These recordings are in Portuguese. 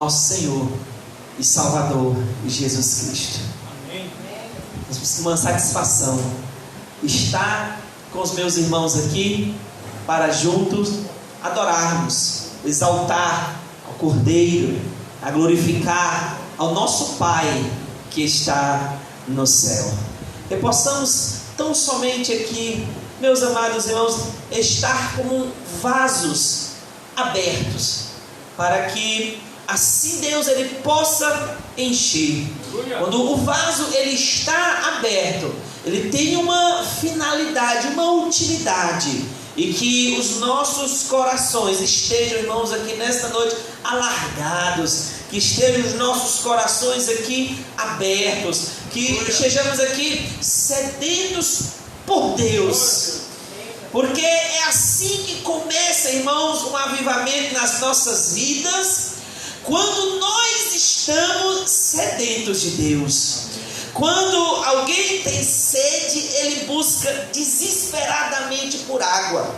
nosso Senhor e Salvador Jesus Cristo. Amém. Uma satisfação estar com os meus irmãos aqui para juntos adorarmos, exaltar ao Cordeiro, a glorificar ao nosso Pai que está no céu. Que possamos tão somente aqui, meus amados irmãos, estar como vasos abertos, para que assim Deus ele possa encher. Quando o vaso ele está aberto, ele tem uma finalidade, uma utilidade, e que os nossos corações estejam, irmãos, aqui nesta noite alargados, que estejam os nossos corações aqui abertos, que estejamos aqui sedentos por Deus, porque é assim que começa, irmãos, um avivamento nas nossas vidas, quando nós estamos sedentos de Deus. Quando alguém tem sede, ele busca desesperadamente por água.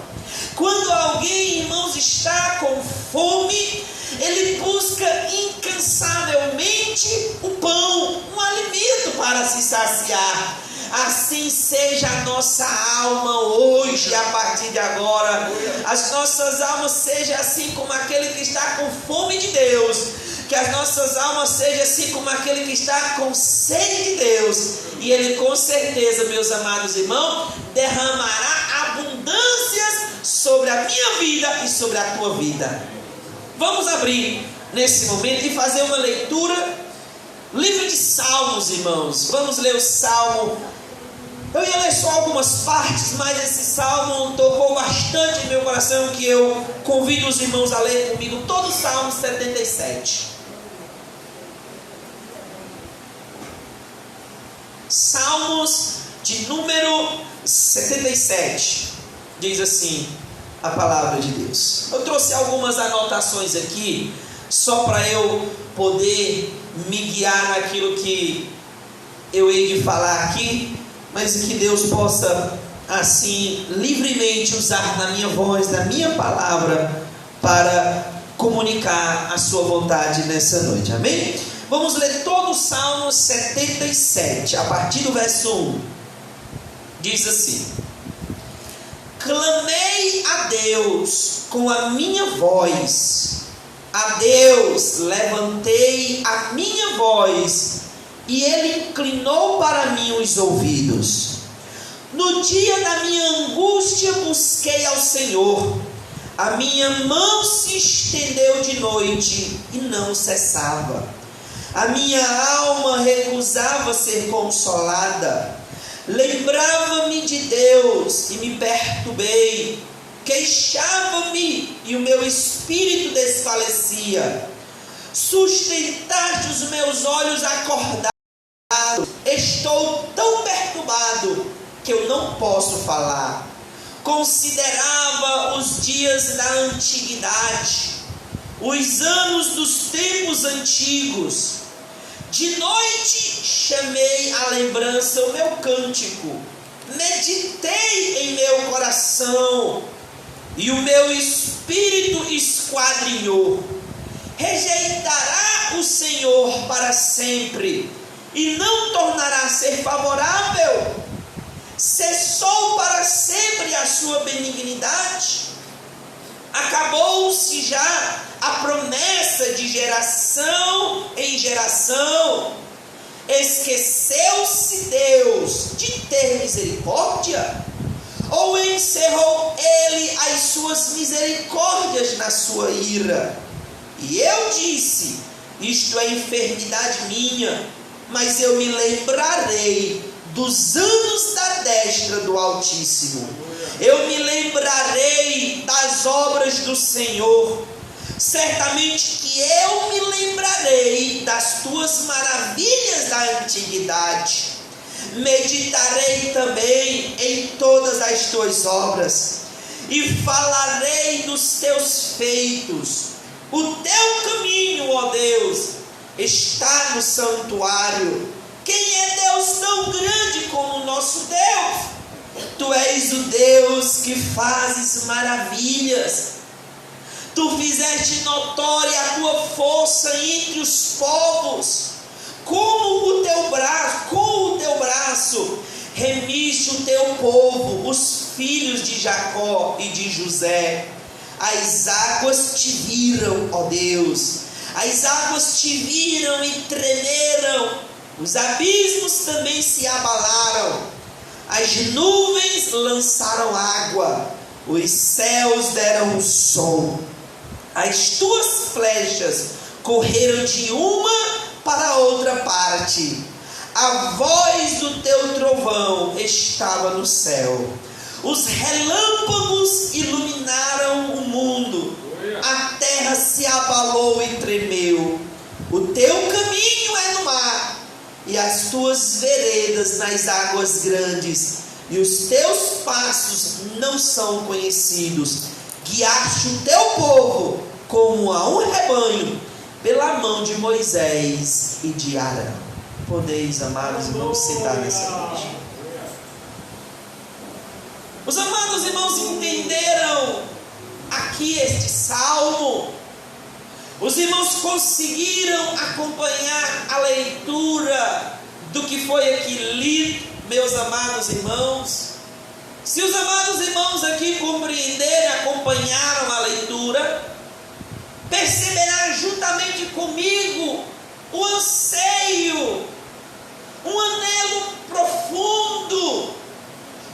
Quando alguém, irmãos, está com fome, ele busca incansavelmente o pão, um alimento para se saciar. Assim seja a nossa alma hoje, a partir de agora. As nossas almas sejam assim como aquele que está com fome de Deus. Que as nossas almas sejam assim como aquele que está com sede de Deus. E Ele com certeza, meus amados irmãos, derramará abundâncias sobre a minha vida e sobre a tua vida. Vamos abrir nesse momento e fazer uma leitura. Livro de Salmos, irmãos. Vamos ler o Salmo. Eu ia ler só algumas partes, mas esse salmo tocou bastante em meu coração, que eu convido os irmãos a ler comigo todo o Salmo 77. Salmos de número 77. Diz assim a palavra de Deus. Eu trouxe algumas anotações aqui, só para eu poder me guiar naquilo que eu hei de falar aqui, mas que Deus possa assim livremente usar na minha voz, na minha palavra, para comunicar a sua vontade nessa noite, amém? Vamos ler todo o Salmo 77, a partir do verso 1. Diz assim: clamei a Deus com a minha voz, a Deus levantei a minha voz, e Ele inclinou para mim os ouvidos. No dia da minha angústia busquei ao Senhor. A minha mão se estendeu de noite e não cessava. A minha alma recusava ser consolada. Lembrava-me de Deus e me perturbei. Queixava-me e o meu espírito desfalecia. Sustentaste os meus olhos acordados. Estou tão perturbado que eu não posso falar. Considerava os dias da antiguidade, os anos dos tempos antigos. De noite chamei à lembrança o meu cântico, meditei em meu coração, e o meu espírito esquadrinhou. Rejeitará o Senhor para sempre, e não tornará a ser favorável? Cessou para sempre a sua benignidade? Acabou-se já a promessa de geração em geração? Esqueceu-se Deus de ter misericórdia? Ou encerrou Ele as suas misericórdias na sua ira? E eu disse: isto é enfermidade minha, mas eu me lembrarei dos anos da destra do Altíssimo. Eu me lembrarei das obras do Senhor. Certamente que eu me lembrarei das tuas maravilhas da antiguidade. Meditarei também em todas as tuas obras, e falarei dos teus feitos. O teu caminho, ó Deus, está no santuário. Quem é Deus tão grande como o nosso Deus? Tu és o Deus que fazes maravilhas. Tu fizeste notória a tua força entre os povos, com o teu braço, remiste o teu povo, os filhos de Jacó e de José. As águas te viram, ó Deus, as águas te viram e tremeram, os abismos também se abalaram, as nuvens lançaram água, os céus deram um som, as tuas flechas correram de uma para outra parte, a voz do teu trovão estava no céu, os relâmpagos iluminaram o mundo, a terra se abalou e tremeu. O teu caminho é no mar, e as tuas veredas nas águas grandes, e os teus passos não são conhecidos. Guiaste o teu povo como a um rebanho, pela mão de Moisés e de Arão. Podeis, amados irmãos, sentar nessa noite. Os amados irmãos entenderam aqui este salmo. Os irmãos conseguiram acompanhar a leitura do que foi aqui lido, meus amados irmãos? Se os amados irmãos aqui compreenderam, acompanharam a leitura, perceberá juntamente comigo o anseio, um anelo profundo,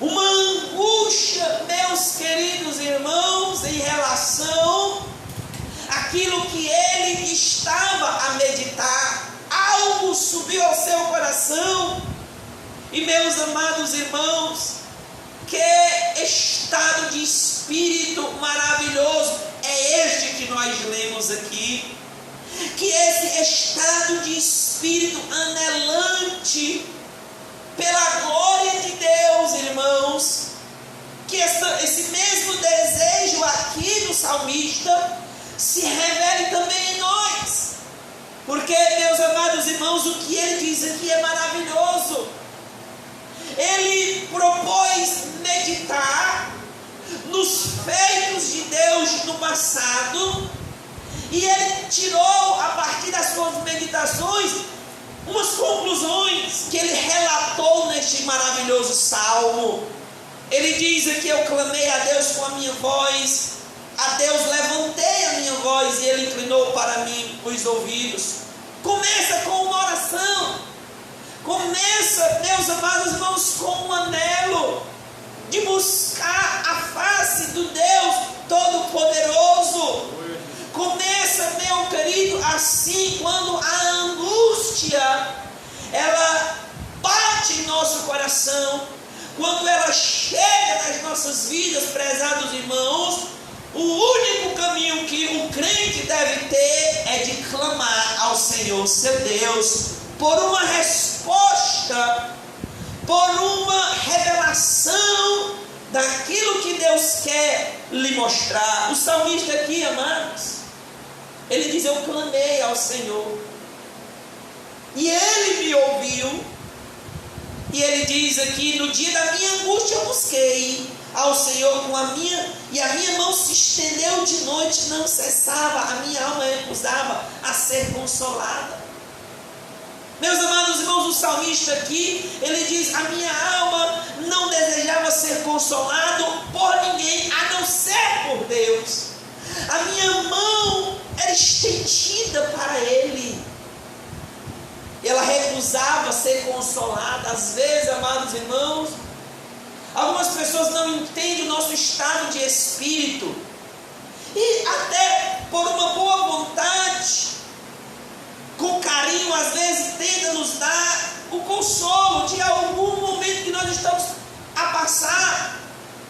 uma angústia, meus queridos irmãos, em relação àquilo que ele estava a meditar. Algo subiu ao seu coração. E meus amados irmãos, que estado de espírito maravilhoso é este que nós lemos aqui. Que esse estado de espírito anelante pela glória de Deus, irmãos, que esse mesmo desejo aqui do salmista se revele também em nós. Porque, meus amados irmãos, o que ele diz aqui é maravilhoso. Ele propôs meditar nos feitos de Deus no passado, e ele tirou, a partir das suas meditações, umas conclusões que ele relatou neste maravilhoso salmo. Ele diz aqui: eu clamei a Deus com a minha voz, a Deus levantei a minha voz, e ele inclinou para mim os ouvidos. Começa com uma oração, começa, meus amados irmãos, com um anelo de buscar a face do Deus Todo-Poderoso. Começa, meu querido, assim, quando a angústia ela bate em nosso coração, quando ela chega nas nossas vidas, prezados irmãos, o único caminho que o crente deve ter é de clamar ao Senhor, seu Deus, por uma resposta, por uma revelação daquilo que Deus quer lhe mostrar. O salmista aqui, amados, ele diz: eu clamei ao Senhor, e Ele me ouviu. E ele diz aqui: no dia da minha angústia eu busquei ao Senhor com a minha mão se estendeu de noite, não cessava, a minha alma recusava a ser consolada. Meus amados irmãos, o salmista aqui, ele diz: a minha alma não desejava ser consolado por ninguém, a não ser por Deus. A minha mão era estendida para Ele, ela recusava ser consolada. Às vezes, amados irmãos, algumas pessoas não entendem o nosso estado de espírito, e até por uma boa vontade, com carinho, às vezes tenta nos dar o consolo de algum momento que nós estamos a passar,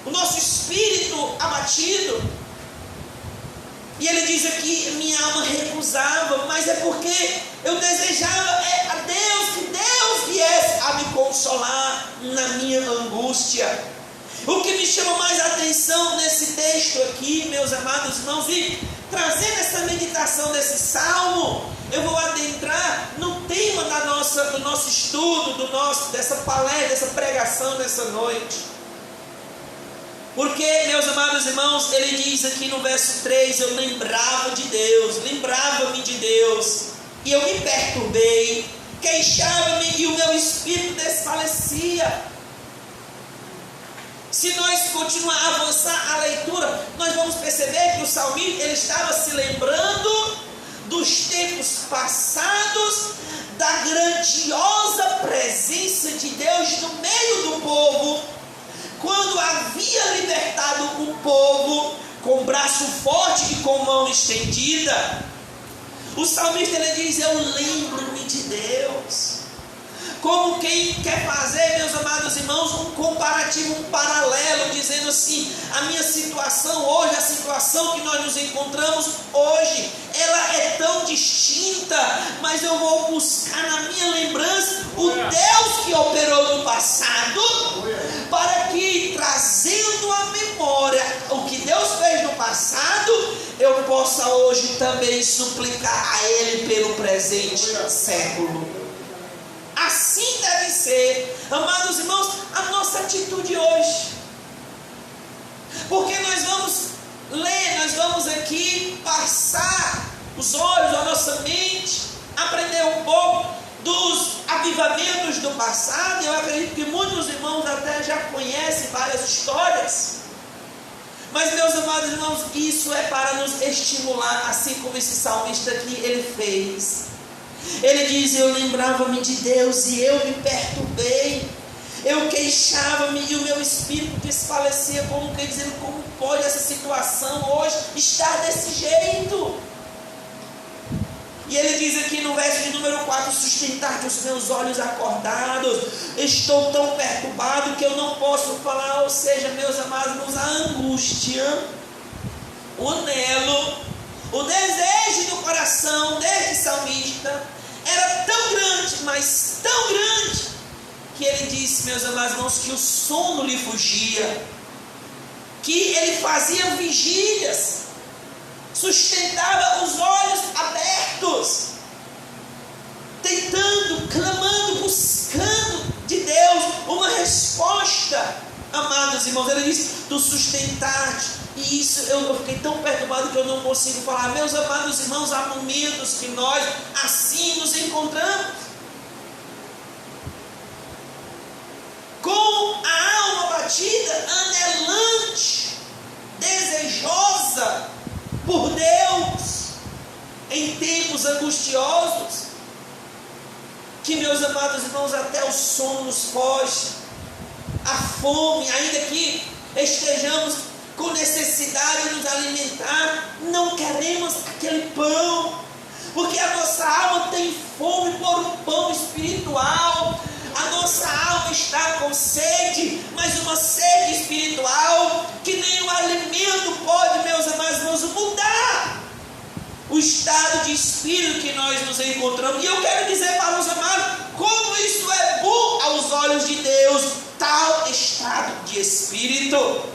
o nosso espírito abatido. E ele diz aqui: minha alma recusava, mas é porque eu desejava a Deus, que Deus viesse a me consolar na minha angústia. O que me chama mais atenção nesse texto aqui, meus amados irmãos, e trazendo essa meditação desse salmo, eu vou adentrar no tema do nosso estudo, dessa palestra, dessa pregação nessa noite. Porque, meus amados irmãos, ele diz aqui no verso 3, eu lembrava de Deus, lembrava-me de Deus, e eu me perturbei, queixava-me e o meu espírito desfalecia. Se nós continuar a avançar a leitura, nós vamos perceber que o salmista ele estava se lembrando dos tempos passados, da grandiosa presença de Deus no meio do povo, quando havia libertado o povo com braço forte e com mão estendida. O salmista ele diz, eu lembro-me de Deus. Como quem quer fazer, meus amados irmãos, um comparativo, um paralelo, dizendo assim, a minha situação hoje, a situação que nós nos encontramos hoje, ela é tão distinta, mas eu vou buscar na minha lembrança o Deus que operou no passado, para que, trazendo à memória o que Deus fez no passado, eu possa hoje também suplicar a Ele pelo presente século. Assim deve ser, amados irmãos, a nossa atitude hoje. Porque nós vamos ler, nós vamos aqui passar os olhos da nossa mente, aprender um pouco dos avivamentos do passado. Eu acredito que muitos irmãos até já conhecem várias histórias. Mas, meus amados irmãos, isso é para nos estimular, assim como esse salmista aqui ele fez. Ele diz, eu lembrava-me de Deus e eu me perturbei, eu queixava-me e o meu espírito desfalecia, como quer dizer, como pode essa situação hoje estar desse jeito? E ele diz aqui no verso de número 4, sustentar-te os meus olhos acordados, estou tão perturbado que eu não posso falar. Ou seja, meus amados irmãos, a angústia, o anelo, o desejo do coração deste salmista era tão grande, mas tão grande, que ele disse, meus amados irmãos, que o sono lhe fugia, que ele fazia vigílias, sustentava os olhos abertos, tentando, clamando, buscando de Deus uma resposta. Amados irmãos, ele diz, do sustentar-te. E isso eu fiquei tão perturbado que eu não consigo falar. Meus amados irmãos, há momentos que nós assim nos encontramos, com a alma batida, anelante, desejosa por Deus, em tempos angustiosos, que, meus amados irmãos, até o sono nos foge, a fome, ainda que estejamos com necessidade de nos alimentar, não queremos aquele pão, porque a nossa alma tem fome por um pão espiritual. A nossa alma está com sede, mas uma sede espiritual que nem o alimento pode, meus amados irmãos, mudar o estado de espírito que nós nos encontramos. E eu quero dizer para os amados, como isso é bom aos olhos de Deus, tal estado de espírito.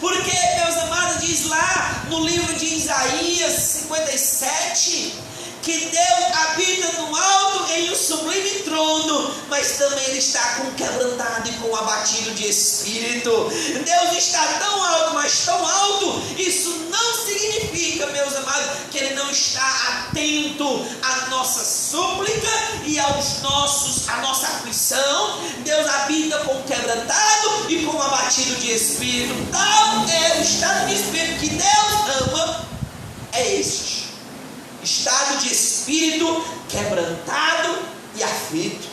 Porque, meus amados, diz lá no livro de Isaías 57, que Deus habita no alto em um sublime trono, mas também Ele está com o quebrantado e com o abatido de espírito. Deus está tão alto, mas tão alto, isso não significa, meus amados, que Ele não está atento à nossa súplica e a nossa aflição. Deus habita com o quebrantado e com o abatido de espírito. Tal é o estado de espírito que Deus ama, é este estado de espírito quebrantado e aflito.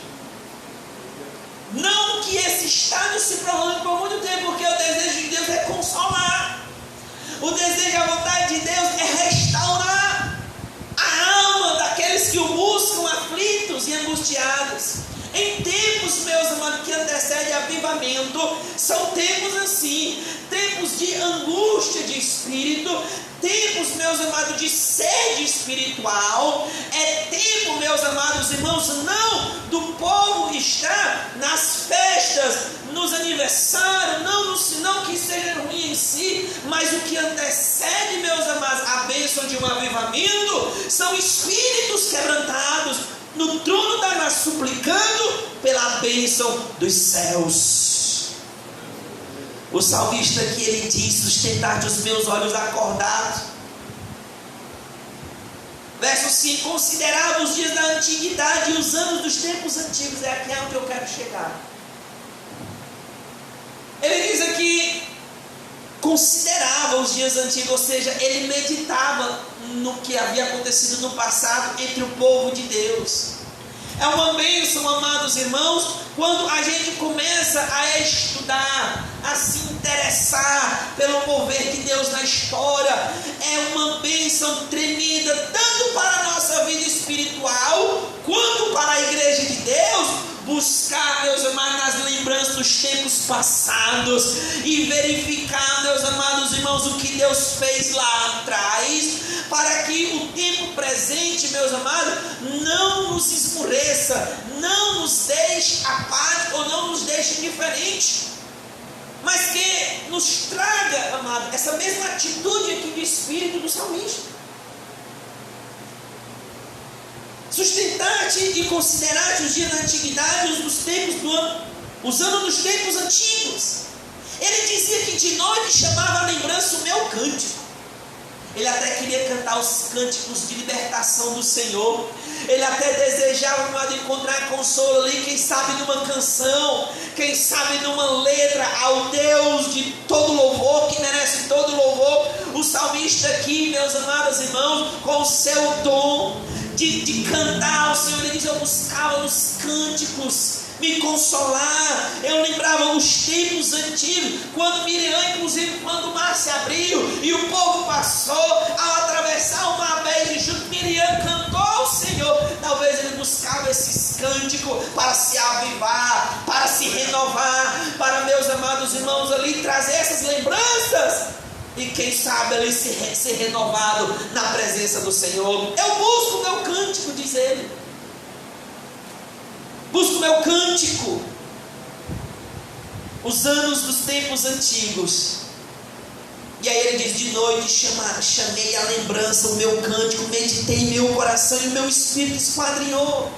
Não que esse estado se prolongue por muito tempo, porque o desejo de Deus é consolar, o desejo, a vontade de Deus é restaurar a alma daqueles que o buscam aflitos e angustiados. Em tempos, meus amados, que antecedem avivamento, são tempos assim, tempos de angústia de espírito, tempos, meus amados, de sede espiritual. É tempo, meus amados irmãos, não do povo estar nas festas, nos aniversários, não que seja ruim em si, mas o que antecede, meus amados, a bênção de um avivamento, são espíritos quebrantados no trono da graça, suplicando pela bênção dos céus. O salmista aqui, ele diz: sustentar-te os meus olhos acordados. Verso 5: considerava os dias da antiguidade e os anos dos tempos antigos. É aqui onde eu quero chegar. Ele diz aqui: considerava os dias antigos, ou seja, ele meditava no que havia acontecido no passado entre o povo de Deus. É uma bênção, amados irmãos, quando a gente começa a estudar, a se interessar pelo mover de Deus na história. É uma bênção tremenda, tanto para a nossa vida espiritual, quanto para a igreja de Deus, buscar, meus amados, nas lembranças dos tempos passados e verificar, meus amados irmãos, o que Deus fez lá atrás, para que o tempo presente, meus amados, não nos esmoreça, não nos deixe apáticos ou não nos deixe indiferentes, mas que nos traga, amado, essa mesma atitude aqui de espírito do salmista. Sustentar-te e considerar-te os dias da antiguidade, os anos dos tempos antigos. Ele dizia que de noite chamava a lembrança o meu cântico. Ele até queria cantar os cânticos de libertação do Senhor. Ele até desejava, amado, encontrar consolo ali, quem sabe numa canção, quem sabe numa letra ao Deus de todo louvor, que merece todo louvor. O salmista aqui, meus amados irmãos, com o seu dom de cantar ao Senhor, ele diz: eu buscava nos cânticos me consolar. Eu lembrava os tempos antigos, quando Miriam, inclusive quando o mar se abriu e o povo passou, ao atravessar o mar Verde junto, Miriam cantou ao Senhor. Talvez ele buscava esses cânticos para se avivar, para se renovar, para, meus amados irmãos, ali trazer essas lembranças e quem sabe ali ser renovado na presença do Senhor. Eu busco o meu cântico, diz ele. Busco o meu cântico, os anos dos tempos antigos. E aí ele diz: de noite chamei a lembrança, o meu cântico, meditei em meu coração e o meu espírito esquadrinhou.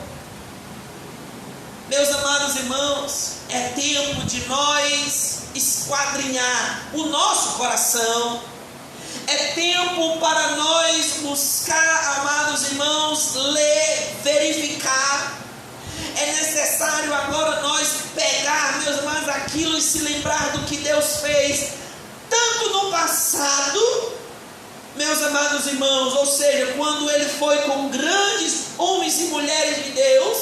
Meus amados irmãos, é tempo de nós esquadrinhar o nosso coração. É tempo para nós buscar, amados irmãos, ler, verificar. É necessário agora nós pegar, meus amados, aquilo e se lembrar do que Deus fez, tanto no passado, meus amados irmãos, ou seja, quando Ele foi com grandes homens e mulheres de Deus,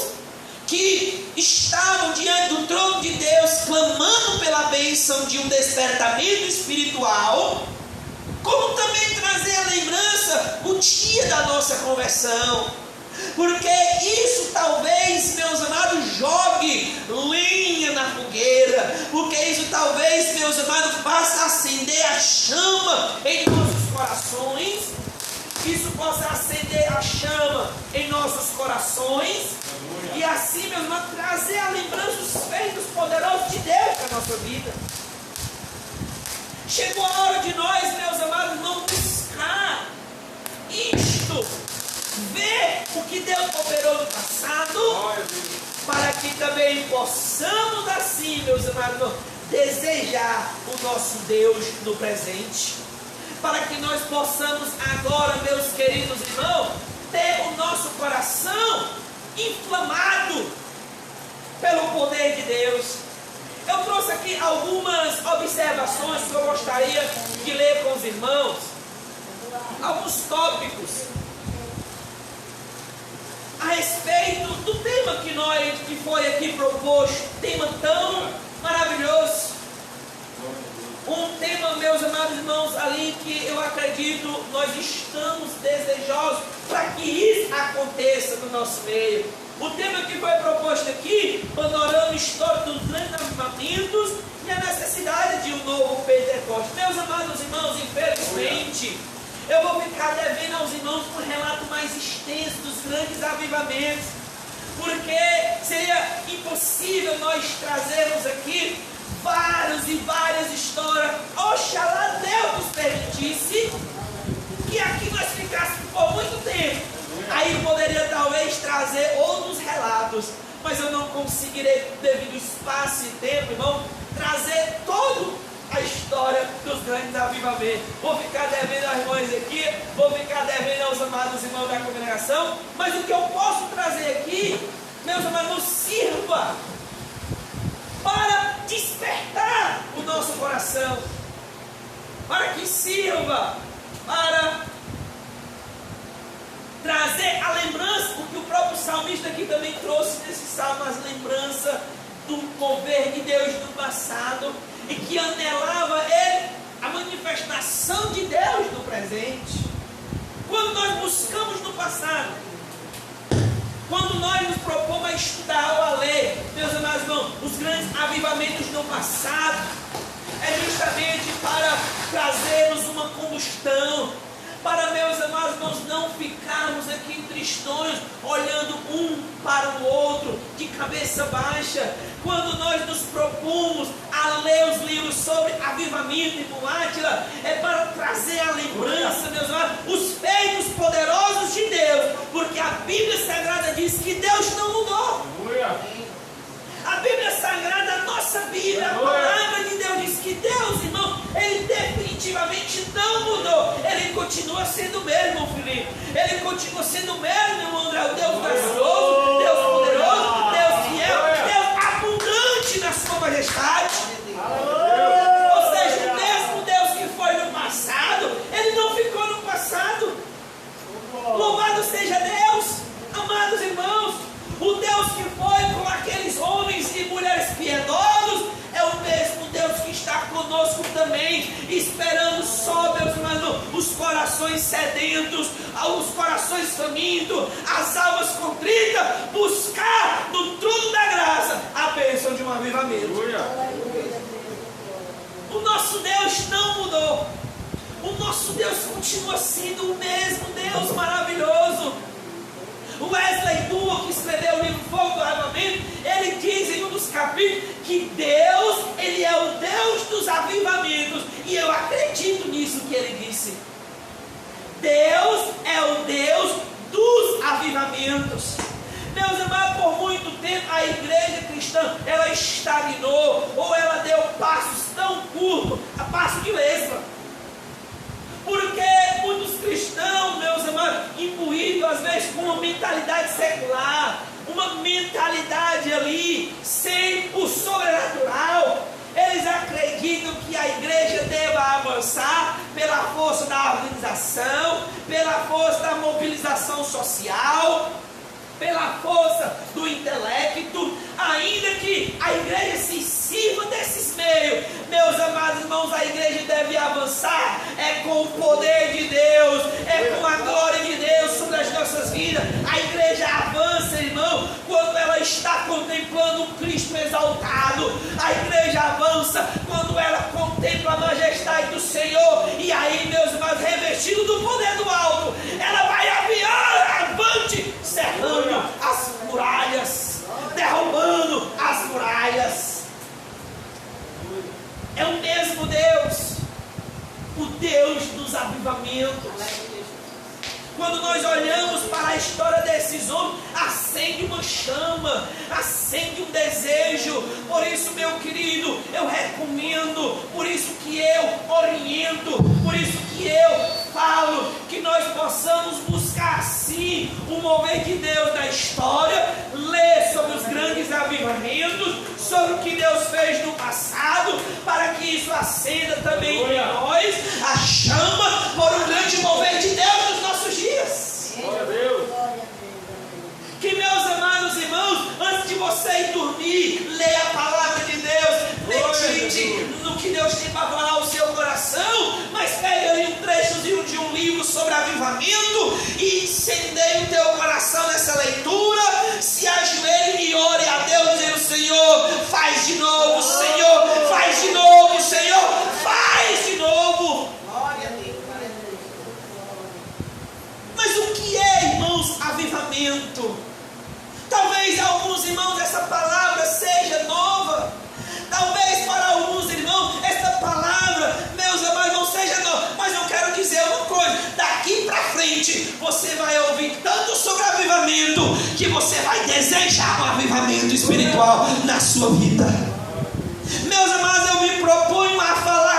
que estavam diante do trono de Deus, clamando pela bênção de um despertamento espiritual, como também trazer a lembrança o dia da nossa conversão. Porque isso talvez, meus amados, jogue lenha na fogueira. Porque isso talvez, meus amados, faça acender a chama em nossos corações. Isso possa acender a chama em nossos corações. E assim, meus amados, trazer a lembrança dos feitos poderosos de Deus para a nossa vida. Chegou a hora de nós, meus amados, não buscar isto, ver o que Deus operou no passado, para que também possamos assim, meus amados, desejar o nosso Deus no presente, para que nós possamos agora, meus queridos irmãos, ter o nosso coração inflamado pelo poder de Deus. Eu trouxe aqui algumas observações que eu gostaria de ler com os irmãos, alguns tópicos a respeito do tema que foi aqui proposto, tema tão maravilhoso, um tema, meus amados irmãos, ali que eu acredito nós estamos desejosos para que isso aconteça no nosso meio. O tema que foi proposto aqui, panorama histórico dos grandes avivamentos e a necessidade de um novo Pentecostes. Meus amados irmãos, infelizmente, eu vou ficar devendo aos irmãos um relato mais extenso dos grandes avivamentos, porque seria impossível nós trazermos aqui várias histórias. Oxalá Deus nos permitisse que aqui nós ficássemos por muito tempo. Aí eu poderia talvez trazer outros relatos, mas eu não conseguirei, devido ao espaço e tempo, irmão, trazer toda a história dos grandes avivamentos. Vou ficar devendo aos irmãos aqui, vou ficar devendo aos amados irmãos da congregação, mas o que eu posso trazer aqui, meus amados, sirva para despertar o nosso coração, para que sirva para trazer a lembrança, o que o próprio salmista aqui também trouxe nesse salmo, as lembranças do mover de Deus no passado, e que anelava ele a manifestação de Deus no presente. Quando nós buscamos no passado, quando nós nos propomos a estudar ou a ler, meus amados irmãos, os grandes avivamentos no passado, é justamente para trazermos uma combustão, para, meus amados irmãos, não ficarmos aqui tristões, olhando um para o outro, de cabeça baixa. Quando nós nos propomos a ler os livros sobre avivamento e Átila, é para trazer a lembrança, meus amados, os feitos poderosos de Deus, porque a Bíblia Sagrada diz que Deus não mudou. A Bíblia Sagrada, a nossa Bíblia, a palavra de Deus diz que Deus, irmão, Ele definitivamente não mudou. Ele continua sendo o mesmo, irmão Felipe. Ele continua sendo o mesmo, irmão André. O Deus gracioso, Deus poderoso, Deus fiel, Deus abundante na sua majestade. Ou seja, o mesmo Deus que foi no passado, Ele não ficou no passado. Louvado seja Deus, amados irmãos. O Deus que foi com aqueles homens e mulheres piedosos é o mesmo Deus que está conosco também, esperando só, meus irmãos, os corações sedentos, os corações famintos, as almas contritas, buscar no trono da graça a bênção de um avivamento. O nosso Deus não mudou. O nosso Deus continua sendo o mesmo Deus maravilhoso. O Wesley Duo, que escreveu o livro Fogo do Avivamento, ele diz em um dos capítulos que Deus, Ele é o Deus dos avivamentos, e eu acredito nisso que ele disse. Deus é o Deus dos avivamentos. Meus amados, por muito tempo a igreja cristã, ela estagnou, ou ela deu passos tão curtos, a passo de lesma. Porque muitos cristãos, meus amados, imbuídos às vezes com uma mentalidade secular, uma mentalidade ali sem o sobrenatural, eles acreditam que a igreja deva avançar pela força da organização, pela força da mobilização social, pela força do intelecto, ainda que a igreja se sirva desses meios. Meus amados irmãos, a igreja deve avançar com o poder de Deus, com a glória de Deus sobre as nossas vidas. A igreja avança, irmão, quando ela está contemplando o Cristo exaltado. A igreja avança quando ela contempla a majestade do Senhor, e aí, meus irmãos, revestido do poder do alto, ela vai avante, cerrando as muralhas, derrubando as muralhas. É o mesmo Deus, o Deus dos avivamentos. Quando nós olhamos para a história desses homens, acende uma chama, acende um desejo. Por isso, meu querido, eu recomendo, por isso que eu oriento, por isso que eu falo, que nós possamos buscar sim o mover de Deus na história, ler sobre os grandes avivamentos, sobre o que Deus fez no passado, para que isso acenda também em nós a chama por um grande mover de Deus nos nossos dias. Glória a Deus. Que, meus amados irmãos, antes de você ir dormir, leia a palavra de Deus, medite no que Deus tem para falar ao seu coração, mas pegue ali um trechozinho de um livro sobre avivamento e incendeie o teu coração nessa leitura, se ajoelhe e ore a Deus, dizendo: Senhor, faz de novo, Senhor, faz de novo, Senhor, faz de novo. Mas o que é, irmãos, avivamento? Talvez a alguns irmãos essa palavra seja nova. Talvez para alguns irmãos essa palavra, meus amados, não seja nova. Mas eu quero dizer uma coisa: daqui para frente você vai ouvir tanto sobre avivamento, que você vai desejar um avivamento espiritual na sua vida. Meus amados, eu me proponho a falar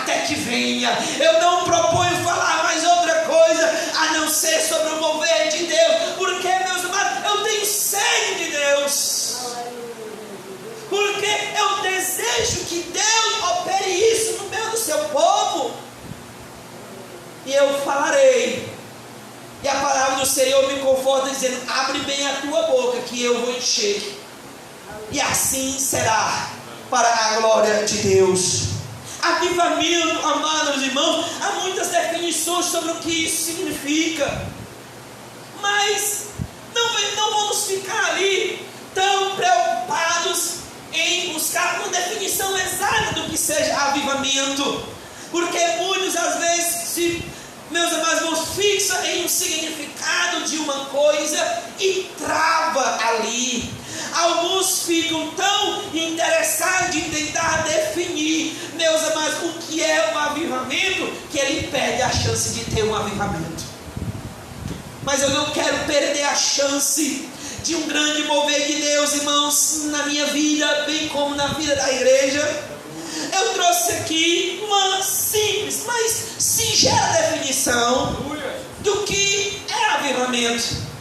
até que venha. Eu não proponho falar mais outra coisa a não ser sobre o mover de Deus, porque, meus amados, eu tenho sede de Deus, porque eu desejo que Deus opere isso no meio do seu povo. E eu falarei, e a palavra do Senhor me conforta dizendo: abre bem a tua boca que eu vou encher, e assim será para a glória de Deus. Avivamento, amados irmãos, há muitas definições sobre o que isso significa, mas não vamos ficar ali tão preocupados em buscar uma definição exata do que seja avivamento, porque muitos às vezes meus amados irmãos, fixa em um significado de uma coisa e trava ali. Alguns ficam tão interessados em tentar definir, meus amados, o que é um avivamento, que ele perde a chance de ter um avivamento. Mas eu não quero perder a chance de um grande mover de Deus, irmãos, na minha vida, bem como na vida da igreja. Eu trouxe aqui uma simples, mas singela definição do que é avivamento.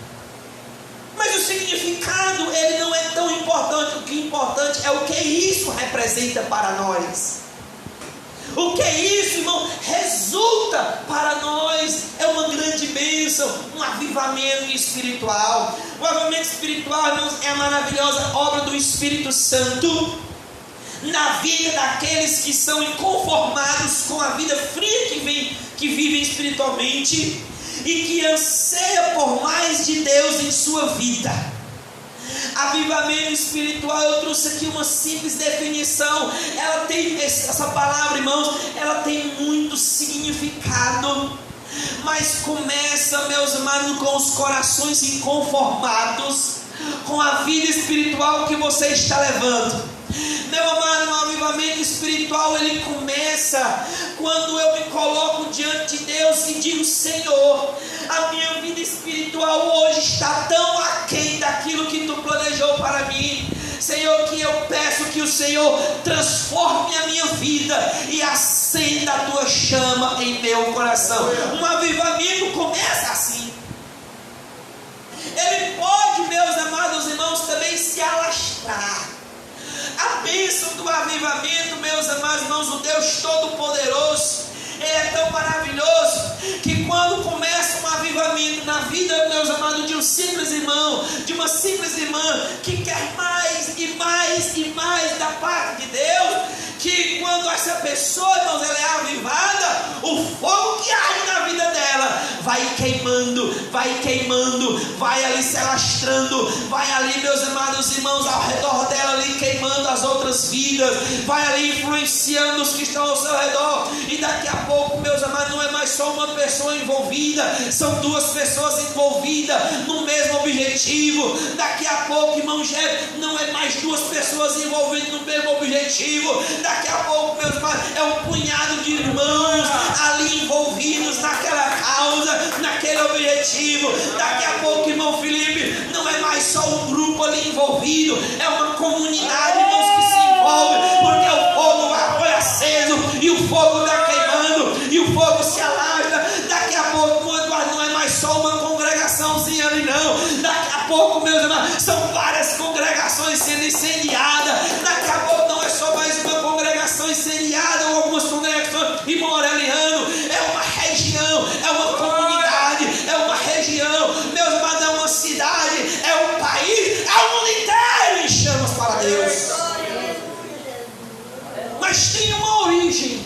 Mas o significado, ele não é tão importante. O que é importante é o que isso representa para nós. O que isso, irmão, resulta para nós é uma grande bênção, um avivamento espiritual. O avivamento espiritual, irmãos, é a maravilhosa obra do Espírito Santo na vida daqueles que são inconformados com a vida fria que vivem espiritualmente e que anseia por mais de Deus em sua vida. Avivamento espiritual, eu trouxe aqui uma simples definição. Ela tem, essa palavra, irmãos, ela tem muito significado, mas começa, meus amados, com os corações inconformados com a vida espiritual que você está levando. Meu amado, o avivamento espiritual, ele começa quando eu me coloco diante de Deus e digo: Senhor, a minha vida espiritual hoje está tão aquém daquilo que Tu planejou para mim. Senhor, que eu peço que o Senhor transforme a minha vida e acenda a Tua chama em meu coração. Um avivamento começa assim. Ele pode, meus amados irmãos, também se alastrar. A bênção do avivamento, meus amados irmãos, o Deus Todo-Poderoso, Ele é tão maravilhoso que quando começa um avivamento na vida, meus amados, de um simples irmão, de uma simples irmã que quer mais e mais e mais da parte de Deus, que quando essa pessoa, irmãos, ela é avivada, o fogo que arde na vida dela vai queimando, vai ali se alastrando, vai ali, meus amados irmãos, ao redor dela ali queimando as outras vidas, vai ali influenciando os que estão ao seu redor, e daqui a pouco, meus amados, não é mais só uma pessoa envolvida, são duas pessoas envolvidas no mesmo objetivo. Daqui a pouco, irmão Jé, não é mais duas pessoas envolvidas no mesmo objetivo. Daqui a pouco, meus amados, é um punhado de irmãos ali envolvidos naquela causa, naquele objetivo. Daqui a pouco, irmão Felipe, não é mais só um grupo ali envolvido, é uma comunidade, irmãos, que se envolve, porque o fogo foi aceso e o fogo está queimando e o fogo se alastra. Daqui a pouco, não é mais só uma congregaçãozinha ali, não. Daqui a pouco, meus irmãos, são várias congregações sendo incendiadas. Daqui a pouco não é só mais uma congregação incendiada ou algumas congregações em Moreliano. É uma região, é uma comunidade, é uma região, meus irmãos, é uma cidade, é um país, é o mundo inteiro em chamas para Deus. Mas tem uma origem,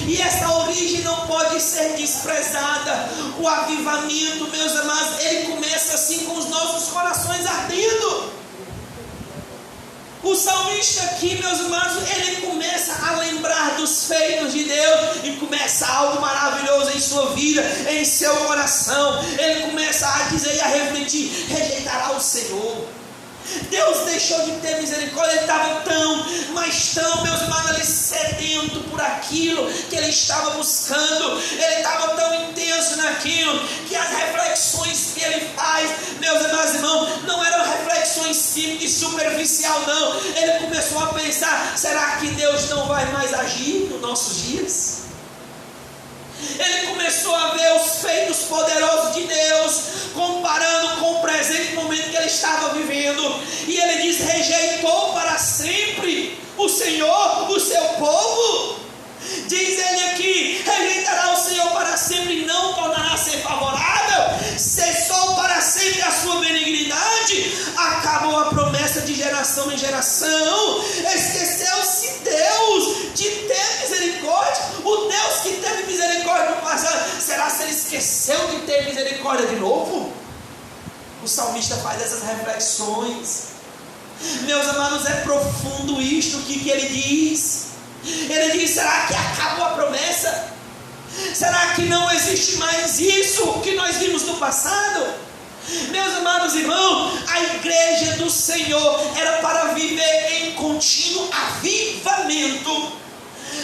e essa origem não pode ser desprezada. O avivamento, meus amados, ele começa assim, com os nossos corações ardendo. O salmista aqui, meus amados, ele começa a lembrar dos feitos de Deus, e começa algo maravilhoso em sua vida, em seu coração. Ele começa a dizer e a refletir: rejeitará o Senhor. Deus deixou de ter misericórdia. Ele estava tão, mas tão, meus irmãos, ele sedento por aquilo que ele estava buscando. Ele estava tão intenso naquilo, que as reflexões que ele faz, meus irmãos, não eram reflexões simples, superficial, não. Ele começou a pensar: será que Deus não vai mais agir nos nossos dias? Ele começou a ver os feitos poderosos de Deus, comparando com o presente momento que ele estava vivendo. E ele diz: rejeitou para sempre o Senhor, o seu povo. Diz ele aqui: rejeitará o Senhor para sempre e não tornará a ser favorável. Cessou para sempre a sua benignidade. Acabou a promessa de geração em geração. Esqueceu-se Deus de ter misericórdia. O Deus que teve misericórdia no passado, será que ele esqueceu de ter misericórdia de novo? O salmista faz essas reflexões. Meus amados, é profundo isto. O que ele diz? Ele diz: será que acabou a promessa? Será que não existe mais isso que nós vimos no passado? Meus amados irmãos, a igreja do Senhor era para viver em contínuo avivamento.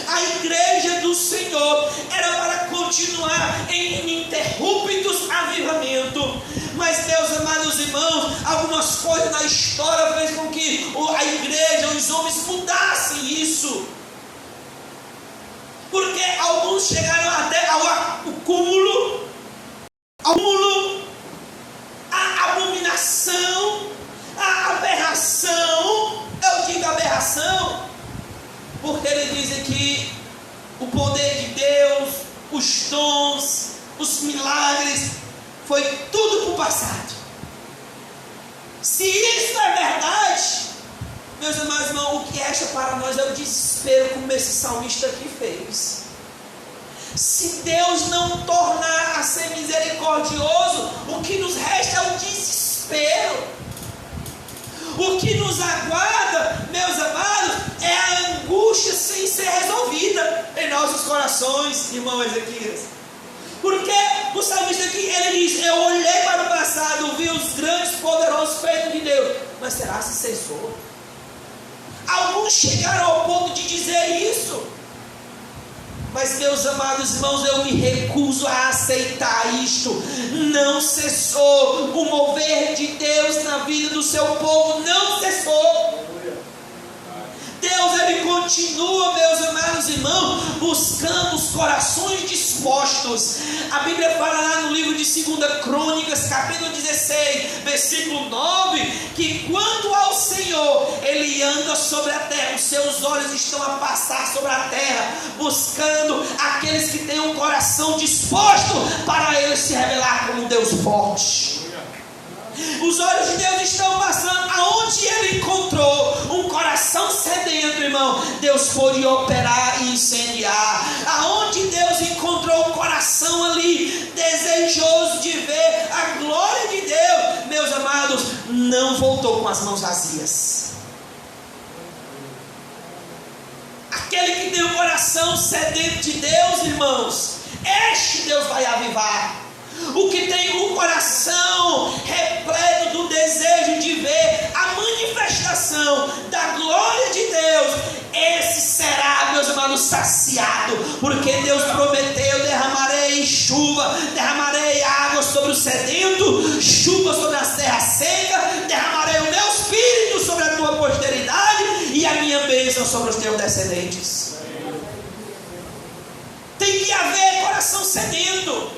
A igreja do Senhor era para continuar em ininterruptos avivamento. Mas, meus amados irmãos, algumas coisas na história fez com que a igreja, os homens mudassem isso. Porque alguns chegaram até ao cúmulo, a abominação, a aberração. Eu digo aberração porque ele diz aqui: o poder de Deus, os dons, os milagres, foi tudo para o passado. Se isso é verdade, meus amados irmãos, o que resta para nós é o desespero, como esse salmista aqui fez. Se Deus não tornar a ser misericordioso, o que nos resta é o desespero. O que nos aguarda, meus amados, é a angústia sem ser resolvida em nossos corações, irmão Ezequias. Porque o salmista aqui, ele diz: eu olhei para o passado, vi os grandes, poderosos feitos de Deus, mas será que cessou? Alguns chegaram ao ponto de dizer isso. Mas, meus amados irmãos, eu me recuso a aceitar isto. Não cessou. O mover de Deus na vida do seu povo não cessou. Deus, ele continua, meus amados irmãos, buscando os corações dispostos. A Bíblia fala lá no livro de 2 Crônicas, capítulo 16, versículo 9, que quanto ao Senhor, ele anda sobre a terra, os seus olhos estão a passar sobre a terra, buscando aqueles que têm um coração disposto para ele se revelar como um Deus forte. Os olhos de Deus estão passando. Aonde ele encontrou um coração sedento, irmão, Deus pôde operar e incendiar. Aonde Deus encontrou um coração ali desejoso de ver a glória de Deus, meus amados, não voltou com as mãos vazias. Aquele que tem um coração sedento de Deus, irmãos, este Deus vai avivar. O que tem um coração repleto do desejo de ver a manifestação da glória de Deus, esse será, meus irmãos, saciado. Porque Deus prometeu: derramarei chuva, derramarei água sobre o sedento, chuva sobre a terra seca, derramarei o meu espírito sobre a tua posteridade e a minha bênção sobre os teus descendentes. Tem que haver coração sedento.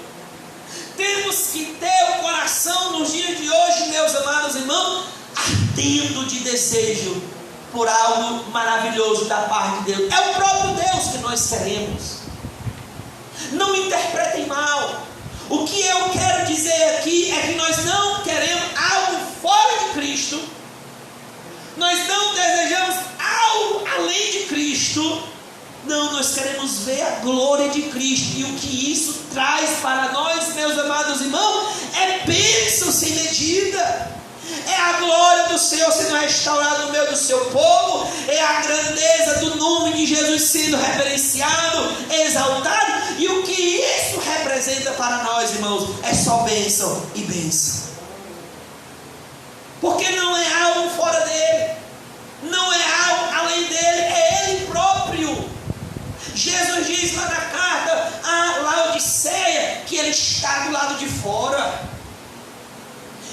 Temos que ter o coração nos dias de hoje, meus amados irmãos, ardendo de desejo por algo maravilhoso da parte de Deus. É o próprio Deus que nós queremos. Não me interpretem mal. O que eu quero dizer aqui é que nós não queremos algo fora de Cristo. Nós não desejamos algo além de Cristo. Não, nós queremos ver a glória de Cristo. E o que isso traz para nós, meus amados irmãos, é bênção sem medida. É a glória do Senhor sendo restaurada no meio do seu povo. É a grandeza do nome de Jesus sendo reverenciado, exaltado. E o que isso representa para nós, irmãos, é só bênção e bênção. Porque não é algo fora dele, não é algo além dele, é ele próprio. Jesus diz lá na carta a Laodiceia que ele está do lado de fora.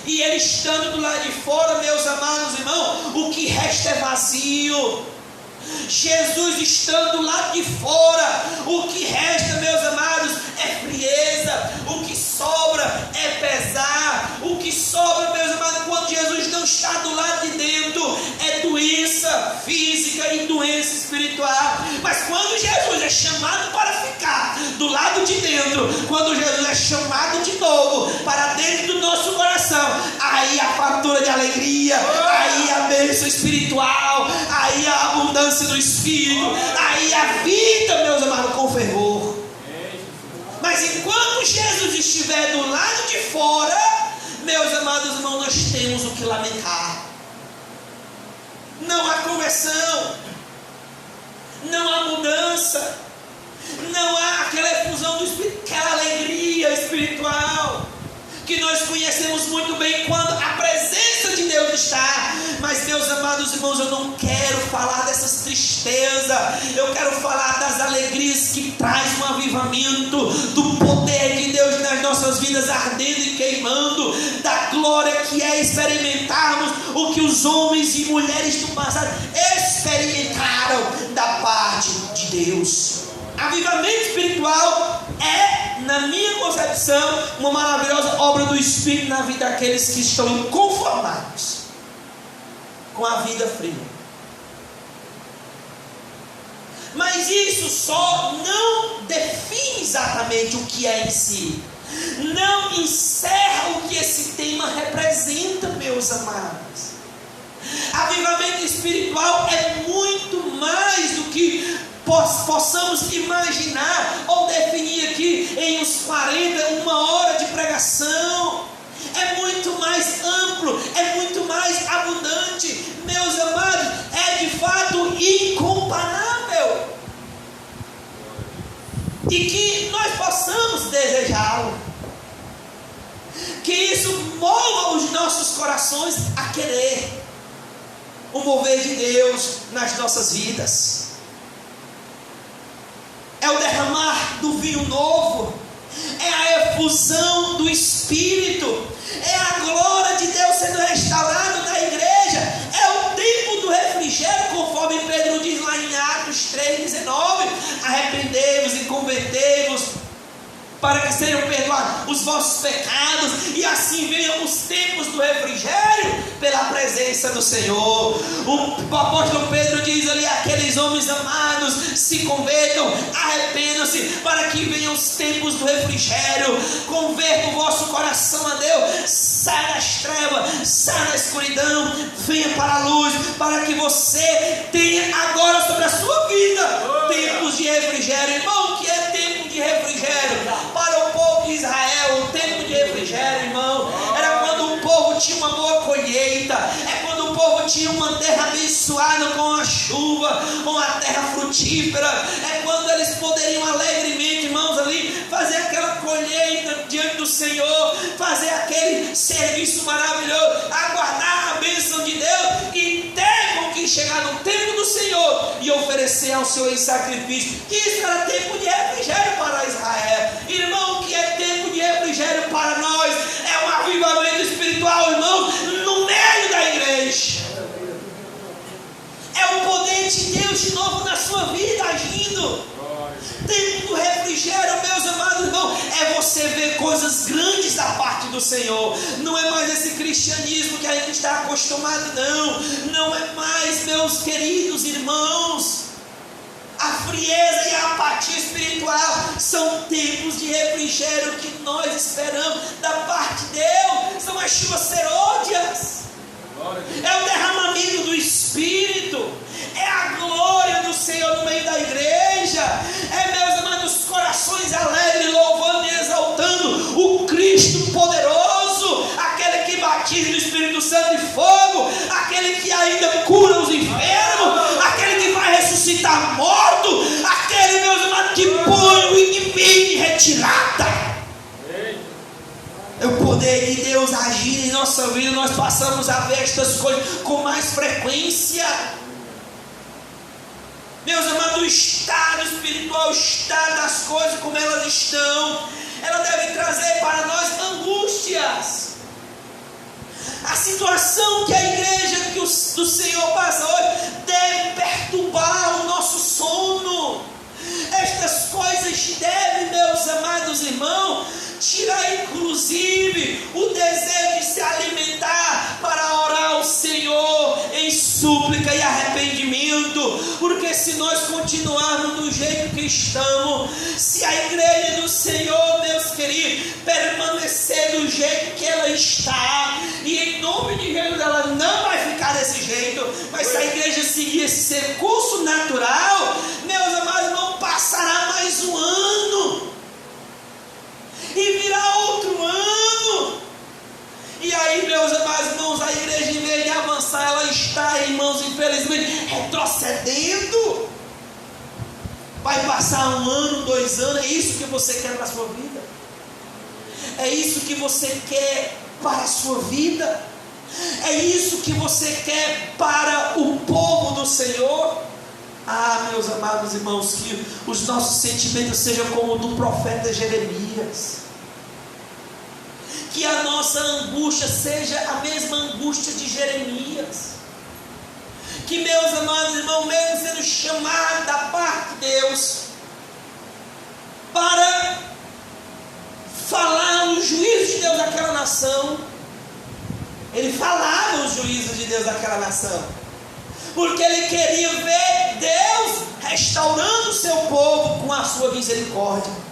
E ele estando do lado de fora, meus amados irmãos, o que resta é vazio. Jesus estando do lado de fora, o que resta, meus amados, é frieza. O que sobra é pesar. O que sobra, meus amados, quando Jesus não está do lado de dentro, é doença física e doença espiritual. Mas quando Jesus é chamado para ficar do lado de dentro, quando Jesus é chamado de novo para dentro do nosso coração, aí a fartura de alegria, aí a bênção espiritual, aí a abundância do Espírito, aí a vida, meus amados, com fervor. Mas enquanto Jesus estiver do lado de fora, meus amados irmãos, nós temos o que lamentar. Não há conversão, não há mudança, não há aquela efusão do Espírito, aquela alegria espiritual que nós conhecemos muito bem quando a presença de Deus está. Mas, meus amados irmãos, eu não quero falar dessas tristezas, eu quero falar das alegrias que traz um avivamento, do poder de Deus nas nossas vidas ardendo e queimando, da glória que é experimentarmos o que os homens e mulheres do passado experimentaram da parte de Deus. Avivamento espiritual é, na minha concepção, uma maravilhosa obra do Espírito na vida daqueles que estão inconformados com a vida fria. Mas isso só não define exatamente o que é em si, não encerra o que esse tema representa, meus amados. Avivamento espiritual é muito mais do que possamos imaginar ou definir aqui em uns uma hora de pregação. É muito mais amplo, é muito mais abundante, meus amados, é de fato incomparável, e que nós possamos desejá-lo, que isso mova os nossos corações a querer o mover de Deus nas nossas vidas. É o derramar do vinho novo, é a efusão do Espírito, é a glória de Deus sendo restaurada na igreja, é o tempo do refrigério, conforme Pedro diz lá em Atos 3,19: arrependei-vos e convertei-vos, para que sejam perdoados os vossos pecados, e assim venham os tempos do refrigério pela presença do Senhor. O apóstolo Pedro diz ali: aqueles homens amados, se convertam, arrependam-se, para que venham os tempos do refrigério. Converta o vosso coração a Deus, sai das trevas, sai da escuridão, venha para a luz, para que você tenha agora sobre a sua vida tempos de refrigério. Irmão, o que é tempo de refrigério? Para o povo de Israel, o tempo de refrigério, irmão, era quando o povo tinha uma boa colheita, é quando o povo tinha uma terra abençoada com a chuva, com a terra frutífera, é quando eles poderiam alegremente, irmãos, ali fazer aquela colheita diante do Senhor, fazer aquele serviço maravilhoso, aguardar a bênção de Deus e ter com que chegar no tempo do Senhor e oferecer ao Senhor em sacrifício. Isso era tempo de refrigério para Israel. Irmão, o que é tempo de refrigério para nós? É um avivamento espiritual, irmão, no meio da igreja. É o poder de Deus de novo na sua vida agindo. Tempo do refrigério, meus amados irmãos, é você ver coisas grandes da parte do Senhor. Não é mais esse cristianismo que a gente está acostumado, não é mais, meus queridos irmãos, a frieza e a apatia espiritual. São tempos de refrigério que nós esperamos da parte de Deus. São as chuvas serôdias, é o derramamento do Espírito, é a glória do Senhor no meio da igreja, é, meus amados, corações alegres, louvando e exaltando o Cristo poderoso, aquele que batiza no Espírito Santo e fogo, aquele que ainda cura os enfermos, aquele que vai ressuscitar morto, aquele, meus amados, que põe o inimigo em retirada. É o poder de Deus agir em nossa vida. Nós passamos a ver estas coisas com mais frequência. Meus amados, o estado espiritual, o estado das coisas como elas estão, ela deve trazer para nós angústias. A situação que a igreja do Senhor passa hoje deve perturbar o nosso sono. Estas coisas devem, meus amados irmãos, tirar inclusive o desejo de se alimentar para orar ao Senhor em súplica e arrependimento, porque se nós continuarmos do jeito que estamos, se a igreja do Senhor, Deus querido, permanecer do jeito que ela está, e em nome de Jesus ela não vai ficar desse jeito, mas se a igreja seguir esse curso natural, meus amados, não passará mais um ano e virá outro ano. E aí, meus amados irmãos, a igreja, em vez de avançar, ela está, irmãos, infelizmente, retrocedendo. Vai passar um ano, 2 anos. É isso que você quer para a sua vida? É isso que você quer para a sua vida? É isso que você quer para o povo do Senhor? Ah, meus amados irmãos, que os nossos sentimentos sejam como o do profeta Jeremias. Que a nossa angústia seja a mesma angústia de Jeremias. Que, meus amados irmãos, mesmo sendo chamado da parte de Deus para falar os juízos de Deus daquela nação, ele falava os juízos de Deus daquela nação, porque ele queria ver Deus restaurando o seu povo com a sua misericórdia.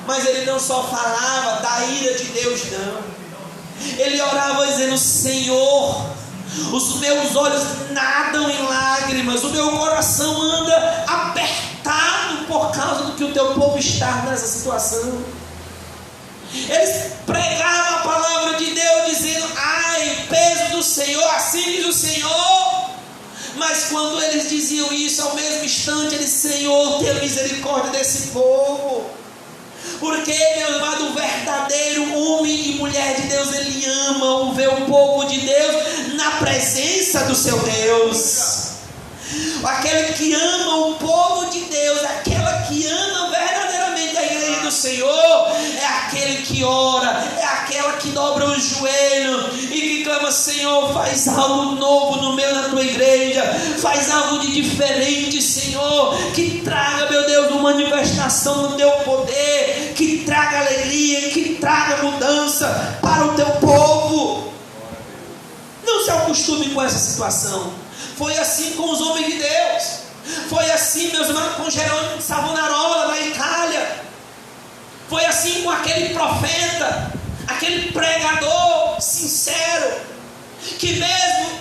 Mas ele não só falava da ira de Deus, não. Ele orava dizendo: Senhor, os meus olhos nadam em lágrimas, o meu coração anda apertado por causa do que o teu povo está nessa situação. Eles pregavam a palavra de Deus dizendo: ai, peso do Senhor, assim diz o Senhor. Mas quando eles diziam isso, ao mesmo instante eles: Senhor, tenha misericórdia desse povo. Porque, meu amado, o verdadeiro homem e mulher de Deus, ele ama ver o povo de Deus na presença do seu Deus. Aquele que ama o povo de Deus, aquela que ama verdadeiramente a igreja do Senhor, é aquele que ora, é aquela que dobra o joelho e que clama: Senhor, faz algo novo no meio da tua igreja, faz algo de diferente, Senhor, que traga, meu Deus, uma manifestação do teu poder, que traga alegria, que traga mudança para o teu povo. Não se acostume com essa situação. Foi assim com os homens de Deus. Foi assim, meus irmãos, com Jerônimo de Savonarola, na Itália. Foi assim com aquele profeta, aquele pregador sincero, que mesmo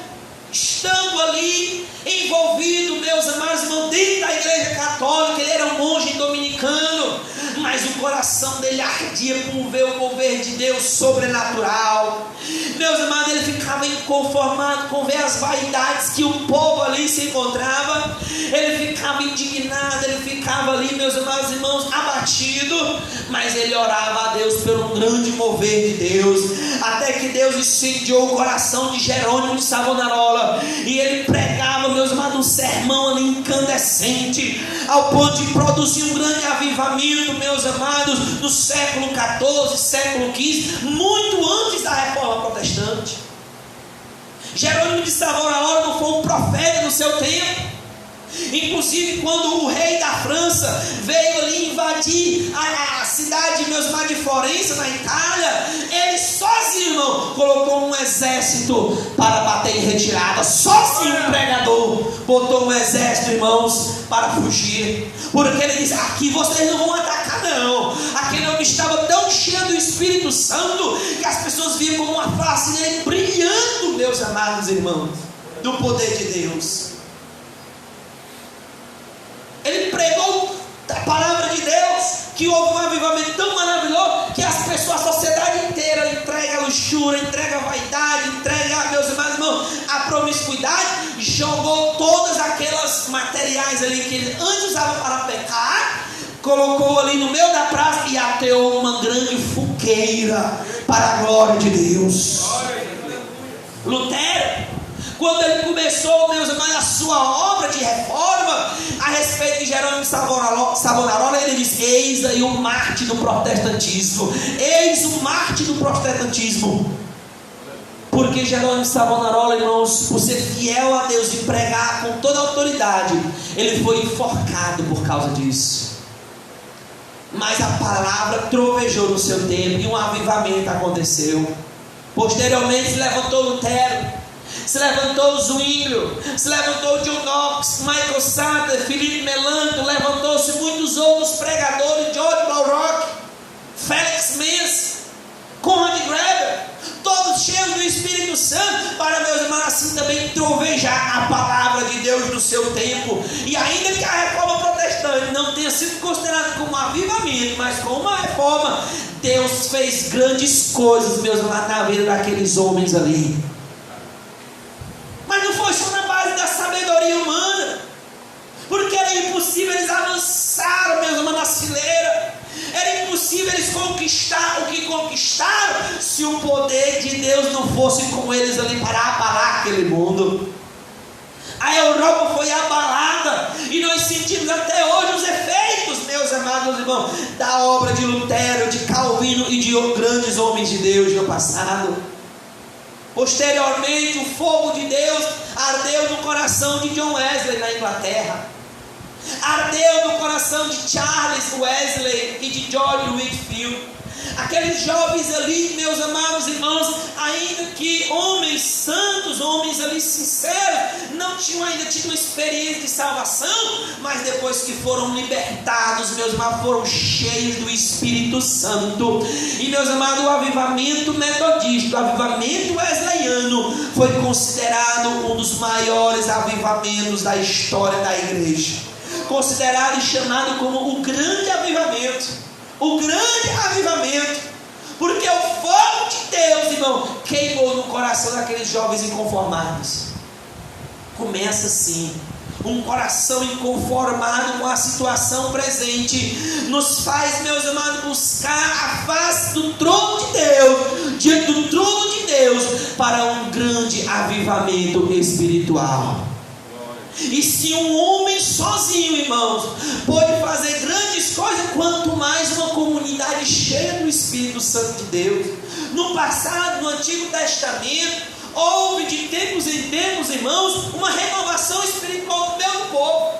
estando ali envolvido, meus amados irmãos, dentro da igreja católica, ele era um monge dominicano, mas o coração dele ardia por ver o mover de Deus sobrenatural. Meus amados, ele ficava inconformado com ver as vaidades que o povo ali se encontrava. Ele ficava indignado, ele ficava ali, meus amados irmãos, abatido, mas ele orava a Deus pelo grande mover de Deus, até que Deus incendiou o coração de Jerônimo de Savonarola, e ele pregava, meus amados, um sermão ali incandescente, ao ponto de produzir um grande avivamento, meus amados, no século XIV, século XV, muito antes da Reforma Protestante. Jerônimo de Savonarola não foi um profeta no seu tempo. Inclusive, quando o rei da França veio ali invadir a cidade, meus irmãos, de Florença, na Itália, ele sozinho, irmão, colocou um exército para bater em retirada. Sozinho, o pregador botou um exército, irmãos, para fugir, porque ele disse: aqui vocês não vão atacar, não. Aquele homem estava tão cheio do Espírito Santo que as pessoas viam como uma face dele brilhando, meus amados irmãos, do poder de Deus. Ele pregou a palavra de Deus, que houve um avivamento tão maravilhoso que as pessoas, a sociedade inteira entrega a luxúria, entrega a vaidade, entrega, meus irmãos, a promiscuidade, jogou todas aquelas materiais ali que ele antes usava para pecar, colocou ali no meio da praça e ateou uma grande fogueira queira para a glória de Deus. Lutero, quando ele começou, meus amados, a sua obra de reforma a respeito de Jerônimo Savonarola, ele diz: eis aí o Marte do protestantismo. Eis o Marte do protestantismo. Porque Jerônimo Savonarola, irmãos, por ser fiel a Deus e pregar com toda a autoridade, ele foi enforcado por causa disso. Mas a palavra trovejou no seu tempo e um avivamento aconteceu. Posteriormente se levantou Lutero, se levantou Zwinglio, se levantou John Knox, Michael Satter, Philippe Melanchthon, levantou-se muitos outros pregadores, George Blaurock, Felix Menz, Conrad Grebel, todos cheios do Espírito Santo, para, meus irmãos, assim também trovejar a palavra de Deus no seu tempo. E ainda que a reforma protestante não tenha sido considerada como um avivamento, mas como uma reforma, Deus fez grandes coisas, meus irmãos, na vida daqueles homens ali. Mas não foi só na base da sabedoria humana, porque era impossível eles avançaram, meus irmãos, na fileira. Era impossível eles conquistar o que conquistaram se o poder de Deus não fosse com eles ali para abalar aquele mundo. A Europa foi abalada e nós sentimos até hoje os efeitos, meus amados irmãos, da obra de Lutero, de Calvino e de grandes homens de Deus no passado. Posteriormente, o fogo de Deus ardeu no coração de John Wesley na Inglaterra. Ardeu no coração de Charles Wesley e de George Whitefield. Aqueles jovens ali, meus amados irmãos, ainda que homens santos, homens ali sinceros, não tinham ainda tido uma experiência de salvação, mas depois que foram libertados, meus amados, foram cheios do Espírito Santo. E, meus amados, o avivamento metodista, o avivamento wesleyano, foi considerado um dos maiores avivamentos da história da igreja. Considerado e chamado como o grande avivamento. O grande avivamento, porque o fogo de Deus, irmão, queimou no coração daqueles jovens inconformados. Começa assim: um coração inconformado com a situação presente nos faz, meus amados, buscar a face do trono de Deus, diante do trono de Deus, para um grande avivamento espiritual. E se um homem sozinho, irmãos, pode fazer grandes coisas, quanto mais uma comunidade cheia do Espírito Santo de Deus. No passado, no Antigo Testamento, houve de tempos em tempos, irmãos, uma renovação espiritual do meu povo.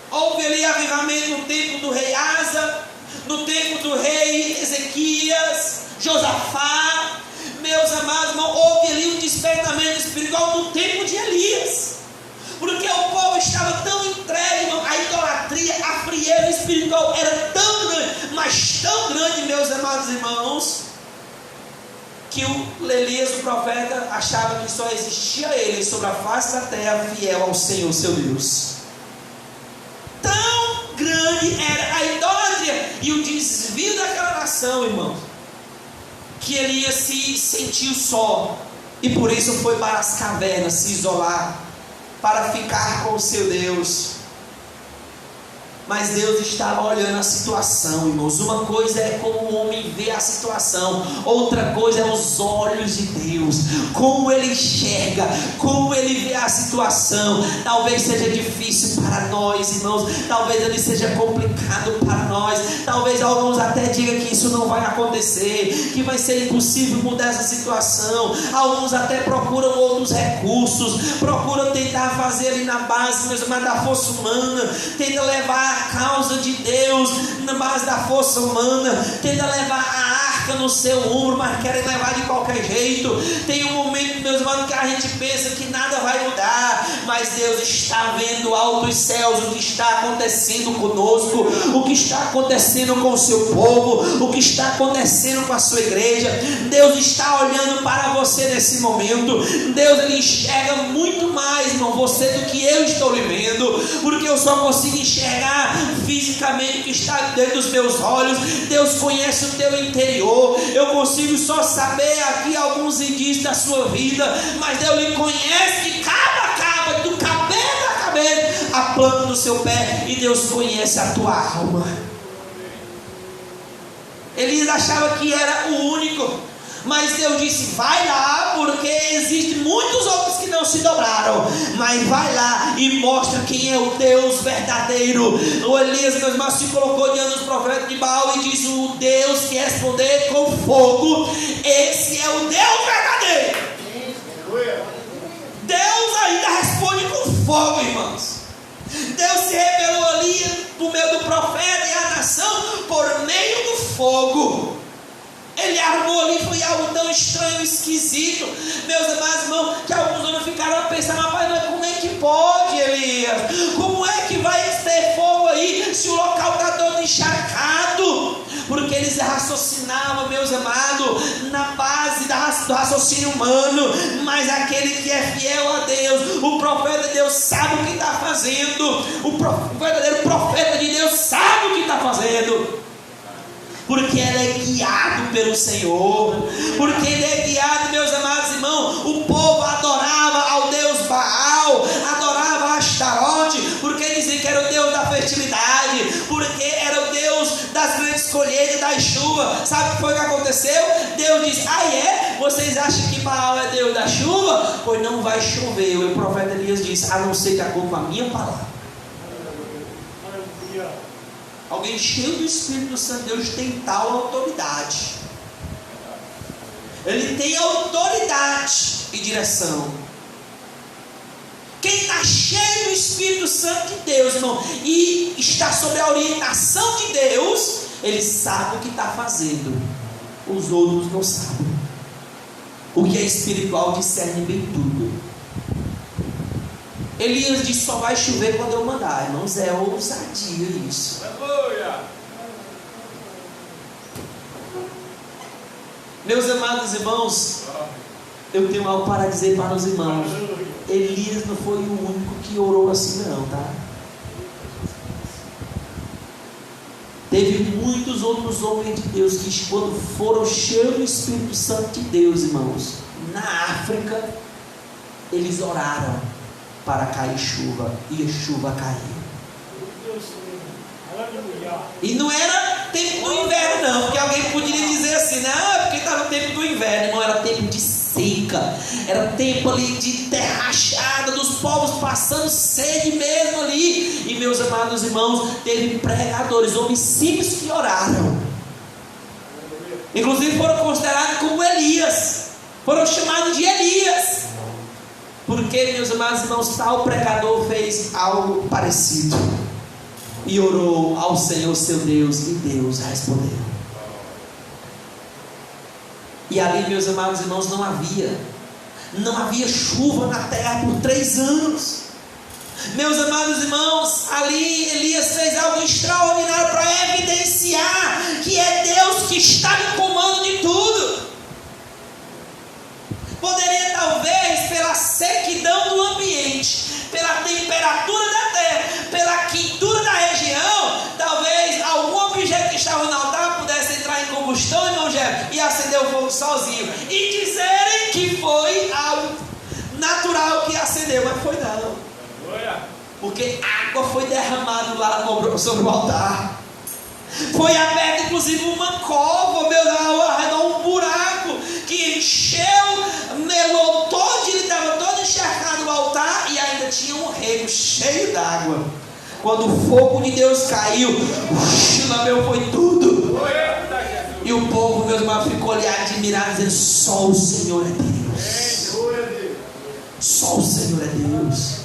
Houve ali avivamento no tempo do rei Asa, no tempo do rei Ezequias, Josafá. Meus amados irmãos, houve ali um despertamento espiritual no tempo de Elias. Porque o povo estava tão entregue, irmão, a idolatria, a frieza espiritual era tão grande, mas tão grande, meus amados irmãos, que o Elias, o profeta, achava que só existia ele sobre a face da terra, fiel ao Senhor, seu Deus. Tão grande era a idolatria e o desvio daquela nação, irmão, que Elias se sentiu só, e por isso foi para as cavernas se isolar, para ficar com o seu Deus. Mas Deus estava olhando a situação, irmãos. Uma coisa é como o homem vê a situação, outra coisa é os olhos de Deus, como ele enxerga, como ele vê a situação. Talvez seja difícil para nós, irmãos, talvez ele seja complicado para nós, talvez alguns até digam que isso não vai acontecer, que vai ser impossível mudar essa situação. Alguns até procuram outros recursos, procuram tentar fazer ali na base, meus irmãos, da força humana, tentam levar a causa de Deus na base da força humana, tenta levar a arca no seu ombro, mas querem levar de qualquer jeito. Tem um momento, meus irmãos, que a gente pensa que nada vai mudar, mas Deus está vendo altos céus o que está acontecendo conosco, o que está acontecendo com o seu povo, o que está acontecendo com a sua igreja. Deus está olhando para você nesse momento. Deus, ele enxerga muito mais, irmão, você do que eu estou lhe vendo, porque eu só consigo enxergar fisicamente o que está dentro dos meus olhos. Deus conhece o teu interior. Eu consigo só saber aqui alguns indícios da sua vida, mas Deus lhe conhece de cabo a cabo, do cabelo a cabelo, a planta do seu pé, e Deus conhece a tua alma. Elias achava que era o único, mas Deus disse: vai lá, porque existem muitos outros que não se dobraram, mas vai lá e mostra quem é o Deus verdadeiro. O Elias, meus irmãos, se colocou diante dos profetas de Baal e disse: o Deus que responder com fogo, esse é o Deus verdadeiro. Deus ainda responde com fogo, irmãos. Deus se revelou ali por meio do profeta e a nação por meio do fogo. Ele armou ali, foi algo tão estranho, esquisito, meus amados irmãos, que alguns homens ficaram a pensar: mas como é que pode, Elias? Como é que vai ter fogo aí se o local está todo encharcado? Porque eles raciocinavam, meus amados, na base do raciocínio humano, mas aquele que é fiel a Deus, o profeta de Deus, sabe o que está fazendo. O verdadeiro profeta de Deus sabe o que está fazendo, porque ele é guiado pelo Senhor, porque ele é guiado, meus amados irmãos. O povo adorava ao Deus Baal, adorava a Astarote, porque dizia que era o Deus da fertilidade, porque era o Deus das grandes colheitas, das chuvas. Sabe o que foi que aconteceu? Deus disse: vocês acham que Baal é Deus da chuva? Pois não vai chover. E o profeta Elias disse: a não ser que aconteça a minha palavra. Alguém cheio do Espírito Santo de Deus tem tal autoridade. Ele tem autoridade e direção. Quem está cheio do Espírito Santo de Deus, irmão, e está sob a orientação de Deus, ele sabe o que está fazendo. Os outros não sabem. O que é espiritual discerne bem tudo. Elias disse: só vai chover quando eu mandar. Irmãos, é ousadia isso. Meus amados irmãos, eu tenho algo para dizer para os irmãos. Elias não foi o único que orou assim não, tá? Teve muitos outros homens de Deus que, quando foram cheios do Espírito Santo de Deus, irmãos, na África, eles oraram para cair chuva, e a chuva caiu. E não era tempo do inverno não, porque alguém poderia dizer assim: não, porque está no tempo do inverno. Não, era tempo de seca, era tempo ali de terra rachada, dos povos passando sede mesmo ali. E meus amados irmãos, teve pregadores, homens simples que oraram, inclusive foram considerados como Elias, foram chamados de Elias, porque, meus amados irmãos, tal pregador fez algo parecido e orou ao Senhor seu Deus, e Deus respondeu. E ali, meus amados irmãos, não havia chuva na terra por 3 anos. Meus amados irmãos, ali Elias fez algo extraordinário para evidenciar que é Deus que está no comando de tudo. Poderia, talvez, pela sequidão do ambiente, pela temperatura da terra, pela quentura da região, talvez algum objeto que estava no altar pudesse entrar em combustão, irmão Jé, e acender o fogo sozinho, e dizerem que foi algo natural que acendeu, mas foi não, porque água foi derramada lá sobre o altar. Foi aberto inclusive uma cova, ao redor, um buraco que encheu, melou todo, ele estava todo encharcado o altar, e ainda tinha um rego cheio d'água. Quando o fogo de Deus caiu, o lameu foi tudo. E o povo, meus irmãos, ficou ali admirado, dizendo: só o Senhor é Deus. Só o Senhor é Deus.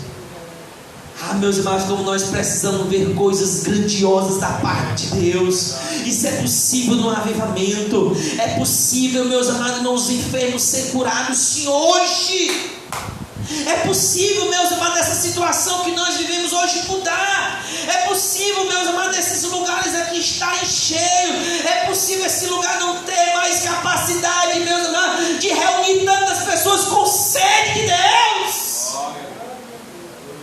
Ah, meus irmãos, como nós precisamos ver coisas grandiosas da parte de Deus. Isso é possível no avivamento. É possível, meus amados irmãos, enfermos ser curados sim hoje. É possível, meus amados, essa situação que nós vivemos hoje mudar. É possível, meus amados, esses lugares aqui estarem cheios. É possível esse lugar não ter mais capacidade, meus amados, de reunir tantas pessoas com sede de Deus.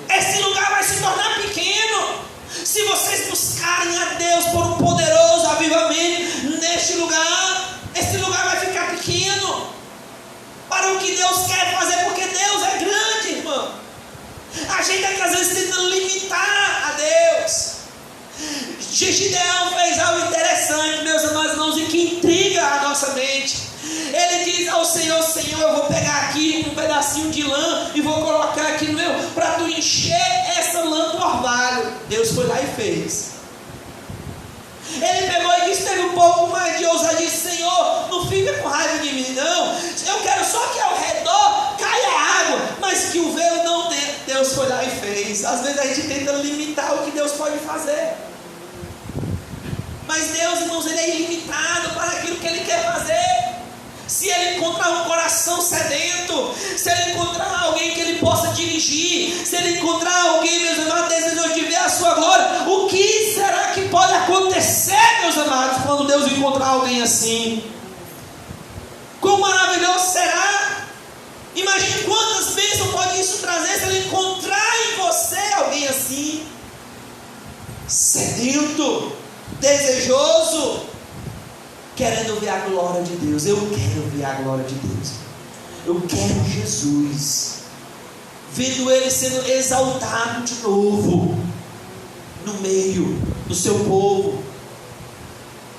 Esse lugar vai se tornar pequeno se vocês buscarem a Deus por um poderoso avivamento neste lugar. Esse lugar vai ficar pequeno para o que Deus quer fazer, porque Deus é grande, irmão. A gente é que às vezes tenta limitar a Deus. Gideão fez algo interessante, meus amados irmãos, e que intriga a nossa mente. Ele diz ao Senhor: Senhor, eu vou pegar aqui um pedacinho de lã e vou colocar aqui no meu, para tu encher essa lã do orvalho. Deus foi lá e fez. Ele pegou e disse, teve um pouco mais de ousadia, disse: Senhor, não fica com raiva de mim não, eu quero só que ao redor caia água, mas que o véu não dê. Deus foi lá e fez. Às vezes a gente tenta limitar o que Deus pode fazer, mas Deus, irmãos, Ele é ilimitado para aquilo que Ele quer fazer. Se Ele encontrar um coração sedento, se Ele encontrar alguém que Ele possa dirigir, se Ele encontrar alguém, meus amados, desejoso de ver a sua glória, o que será que pode acontecer, meus amados, quando Deus encontrar alguém assim? Quão maravilhoso será! Imagine quantas bênçãos pode isso trazer se Ele encontrar em você alguém assim, sedento, desejoso, querendo ver a glória de Deus. Eu quero ver a glória de Deus. Eu quero Jesus, vendo Ele sendo exaltado de novo no meio do seu povo,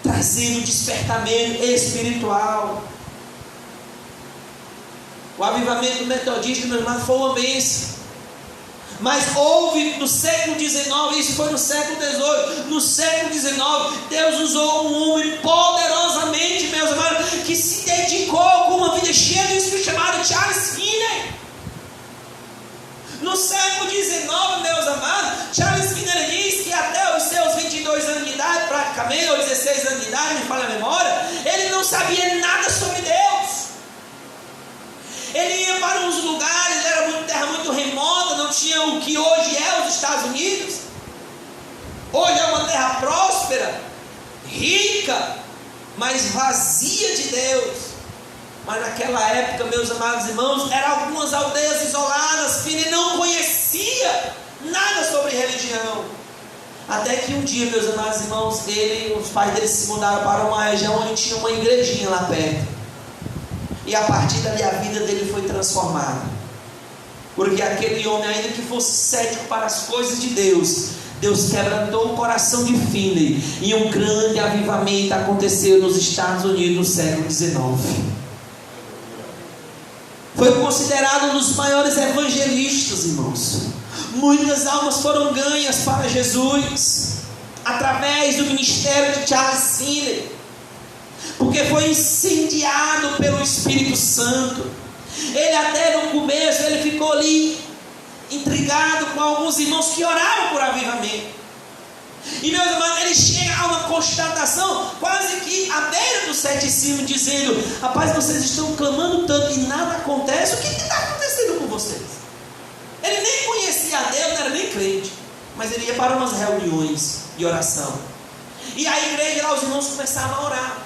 trazendo despertamento espiritual. O avivamento metodista, meu irmão, foi uma bênção. Mas houve no século XIX, isso foi no século XVIII, no século XIX, Deus usou um homem poderosamente, meus amados, que se dedicou com uma vida cheia do Espírito, chamado Charles Finney. No século XIX, meus amados, Charles Finney diz que até os seus 22 anos de idade, praticamente, ou 16 anos de idade, me falha a memória, ele não sabia nada sobre Deus. Ele ia para uns lugares, era uma terra muito remota, não tinha o que hoje é os Estados Unidos. Hoje é uma terra próspera, rica, mas vazia de Deus. Mas naquela época, meus amados irmãos, eram algumas aldeias isoladas, Finney não conhecia nada sobre religião. Até que um dia, meus amados irmãos, os pais dele se mudaram para uma região onde tinha uma igrejinha lá perto. E a partir dali a vida dele foi transformada. Porque aquele homem, ainda que fosse cético para as coisas de Deus, Deus quebrantou o coração de Finney, e um grande avivamento aconteceu nos Estados Unidos no século XIX. Foi considerado um dos maiores evangelistas, irmãos. Muitas almas foram ganhas para Jesus através do ministério de Charles Finney, porque foi incendiado pelo Espírito Santo. Ele até no começo, ele ficou ali intrigado com alguns irmãos que oravam por avivamento. E meus irmãos, ele chega a uma constatação quase que à beira do ceticismo, dizendo: rapaz, vocês estão clamando tanto e nada acontece, o que está acontecendo com vocês? Ele nem conhecia a Deus, não era nem crente, mas ele ia para umas reuniões de oração, e a igreja lá, os irmãos começavam a orar.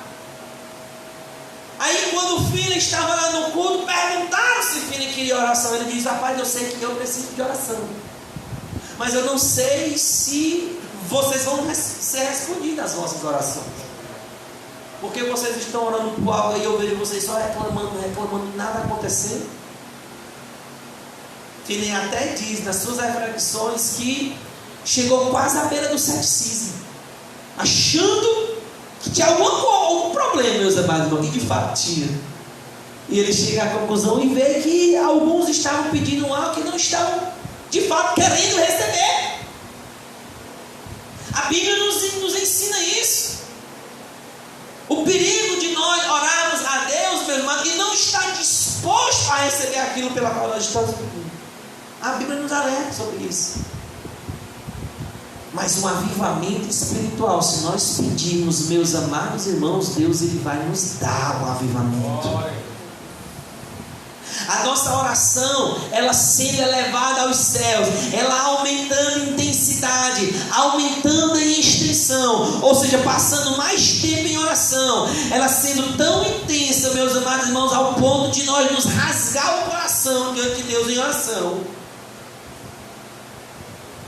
Aí quando o filho estava lá no culto, perguntaram se o filho queria oração. Ele diz: rapaz, eu sei que eu preciso de oração, mas eu não sei se vocês vão ser respondidas as vossas orações, porque vocês estão orando por algo aí, eu vejo vocês só reclamando, nada acontecendo. Finney até diz nas suas reflexões que chegou quase à beira do ceticismo, achando que tinha algum problema, meus amados irmãos, e de fato tinha. E ele chega à conclusão e vê que alguns estavam pedindo algo que não estavam de fato querendo receber. A Bíblia nos ensina isso. O perigo de nós orarmos a Deus, meus irmãos, e não estar disposto a receber aquilo pela qual nós estamos pedindo. A Bíblia nos alerta sobre isso. Mas um avivamento espiritual, se nós pedirmos, meus amados irmãos, Deus ele vai nos dar um avivamento. A nossa oração, ela sendo elevada aos céus, ela aumentando em intensidade, aumentando em extensão, ou seja, passando mais tempo em oração, ela sendo tão intensa, meus amados irmãos, ao ponto de nós nos rasgar o coração diante de Deus em oração.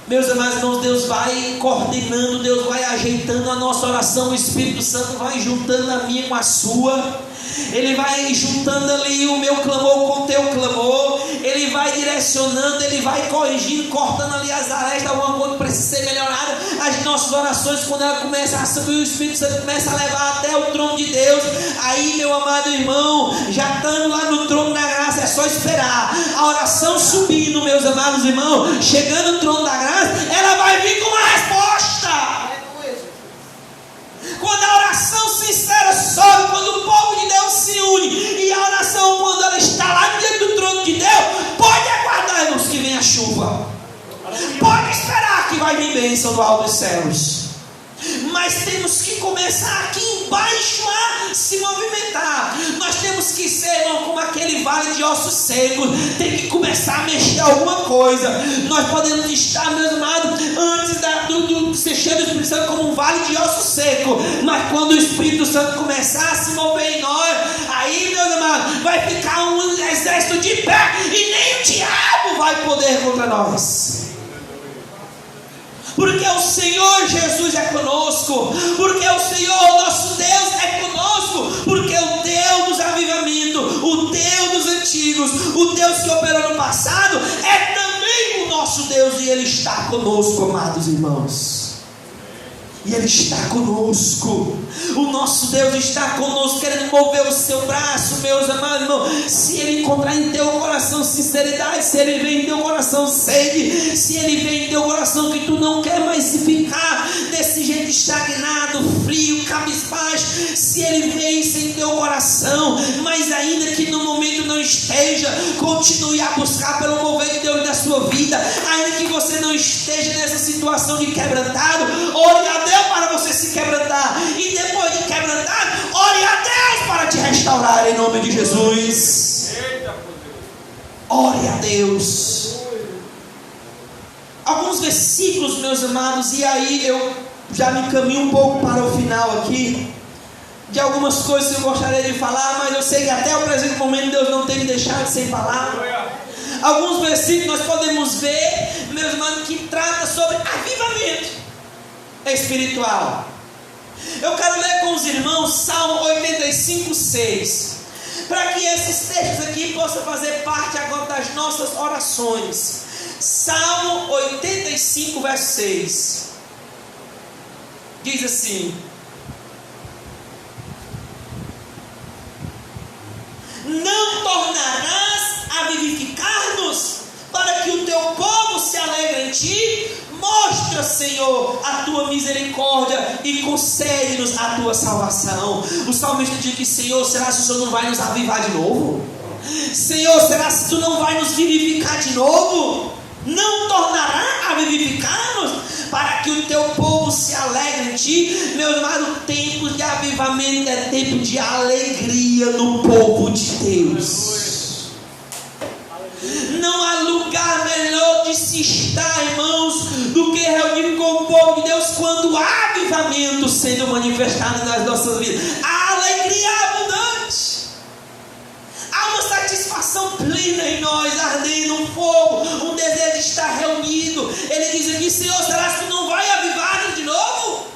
Meus amados irmãos, Deus vai coordenando, Deus vai ajeitando a nossa oração, o Espírito Santo vai juntando a minha com a sua, Ele vai juntando ali o meu clamor com o teu clamor. Ele vai direcionando, ele vai corrigindo, cortando ali as arestas, alguma coisa que precisa ser melhorada. As nossas orações, quando ela começa a subir, o Espírito Santo começa a levar até o trono de Deus. Aí, meu amado irmão, já estando lá no trono da graça, é só esperar a oração subindo, meus amados irmãos. Chegando no trono da graça, ela vai vir com uma resposta. Quando a oração sincera sobe, quando o povo de Deus se une, e a oração, quando ela está lá diante do trono de Deus, pode aguardar, irmãos, que vem a chuva. Pode esperar que vai vir bênção do alto dos céus. Mas temos que começar aqui embaixo a se movimentar. Nós temos que ser, irmão, como aquele vale de ossos secos. Tem que começar a mexer alguma coisa. Nós podemos estar, meus amados, antes do ser cheio do Espírito Santo, como um vale de ossos secos. Mas quando o Espírito Santo começar a se mover em nós, aí, meus amados, vai ficar um exército de pé, e nem o diabo vai poder contra nós. Porque o Senhor Jesus é conosco, porque o Senhor nosso Deus é conosco, porque o Deus dos avivamentos, o Deus dos antigos, o Deus que operou no passado, é também o nosso Deus, e Ele está conosco, amados irmãos. E Ele está conosco. O nosso Deus está conosco, querendo mover o seu braço, meus amados irmãos. Se Ele encontrar em teu coração sinceridade, se Ele vem em teu coração sede, se Ele vem em teu coração que tu não quer mais se ficar desse jeito estagnado, frio, cabisbaixo, se Ele vem em teu coração, mas ainda que no momento não esteja, continue a buscar pelo mover de Deus na sua vida. Ainda que você não esteja nessa situação de quebrantado, ore a Deus para você se quebrantar, e depois de quebrantado, ore a Deus para te restaurar em nome de Jesus. Ore a Deus. Alguns versículos, meus amados, e aí eu já me caminho um pouco para o final aqui, de algumas coisas que eu gostaria de falar, mas eu sei que até o presente momento Deus não tem me deixado sem falar. Alguns versículos nós podemos ver, meus amados, que trata sobre avivamento espiritual. Eu quero ler com os irmãos Salmo 85:6, para que esses textos aqui possam fazer parte agora das nossas orações. Salmo 85, verso 6 diz assim: não tornarás a vivificar-nos, para que o teu povo se alegre em ti. Mostra, Senhor, a tua misericórdia e concede-nos a tua salvação. O salmista diz que: Senhor, será que o Senhor não vai nos avivar de novo? Senhor, será que tu não vai nos vivificar de novo? Não tornará a vivificar-nos, para que o teu povo se alegre em ti. Meu amado, tempo de avivamento é tempo de alegria no povo de Deus. Não há lugar melhor de se estar, irmãos, do que reunir com o povo de Deus quando há avivamento sendo manifestado nas nossas vidas. Há alegria abundante, há uma satisfação plena em nós, ardendo um fogo, um desejo de estar reunido. Ele diz aqui: Senhor, será que tu não vai avivar de novo?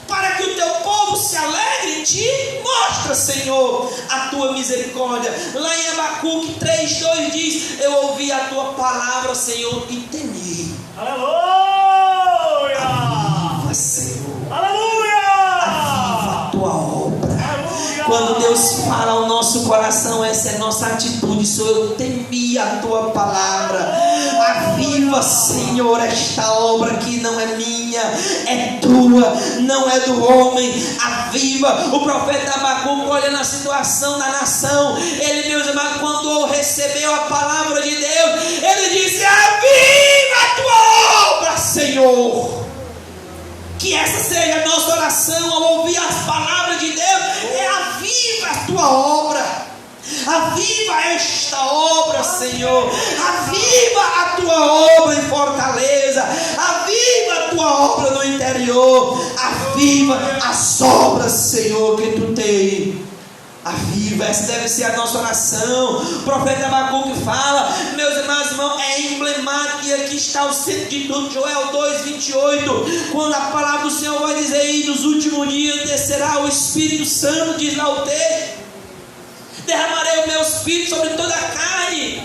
Para que o teu povo se alegre em ti. Mostra, Senhor, a tua misericórdia. Lá em Abacuque 3:2 diz: eu ouvi a tua palavra, Senhor, e temi. Aleluia! Aviva, Senhor. Aleluia! Aviva a tua obra. Aleluia! Quando Deus fala ao nosso coração, essa é a nossa atitude: Senhor, eu temi a tua palavra. Aviva, Senhor, esta obra que não é minha, é tua, não é do homem. Aviva. O profeta Abacuque, olhando a situação da nação, ele, meus amados, quando recebeu a palavra de Deus, ele disse: aviva a tua obra, Senhor. Que essa seja a nossa oração ao ouvir as palavras de Deus: é aviva a tua obra. Aviva esta obra, Senhor. Aviva a tua obra em Fortaleza. Aviva a tua obra no interior. Aviva as obras, Senhor, que tu tem. Aviva, essa deve ser a nossa oração. O profeta Abacuque fala, meus amados irmãos, é emblemático, e aqui está o centro de tudo. Joel 2:28, quando a palavra do Senhor vai dizer: e nos últimos dias descerá o Espírito Santo, diz lá o texto, derramarei o meu espírito sobre toda a carne,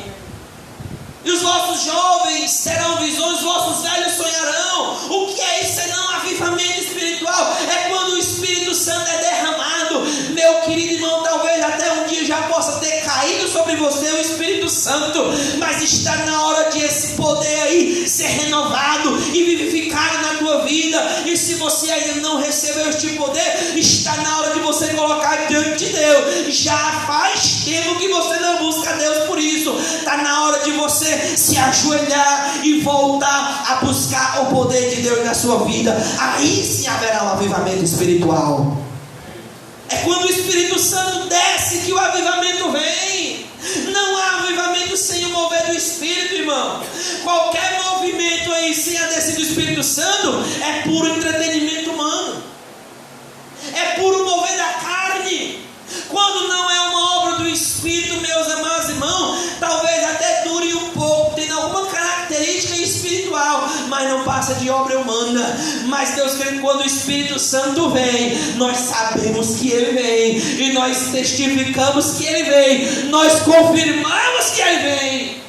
e os vossos jovens terão visões, os vossos velhos sonharão. O que é isso senão avivamento espiritual? É quando o Espírito Santo é derramado. Meu querido irmão, talvez até um dia já possa ter caído sobre você o Espírito Santo, mas está na hora de esse poder aí ser renovado e vivificado na tua vida. E se você ainda não recebeu este poder, está na hora de você colocar diante de Deus. Já faz tempo que você não busca Deus por isso. Está na hora de você se ajoelhar e voltar a buscar o poder de Deus na sua vida. Aí sim haverá um avivamento espiritual. É quando o Espírito Santo desce que o avivamento vem. Não há avivamento sem o mover do Espírito, irmão. Qualquer movimento aí sem a descida do Espírito Santo é puro entretenimento humano, é puro mover da carne. Quando não é uma obra do Espírito, meus amados irmãos, talvez até dure um pouco, tem alguma característica espiritual, mas não passa de obra humana. Mas Deus quer que quando o Espírito Santo vem, nós sabemos que Ele vem, e nós testificamos que Ele vem, nós confirmamos que Ele vem.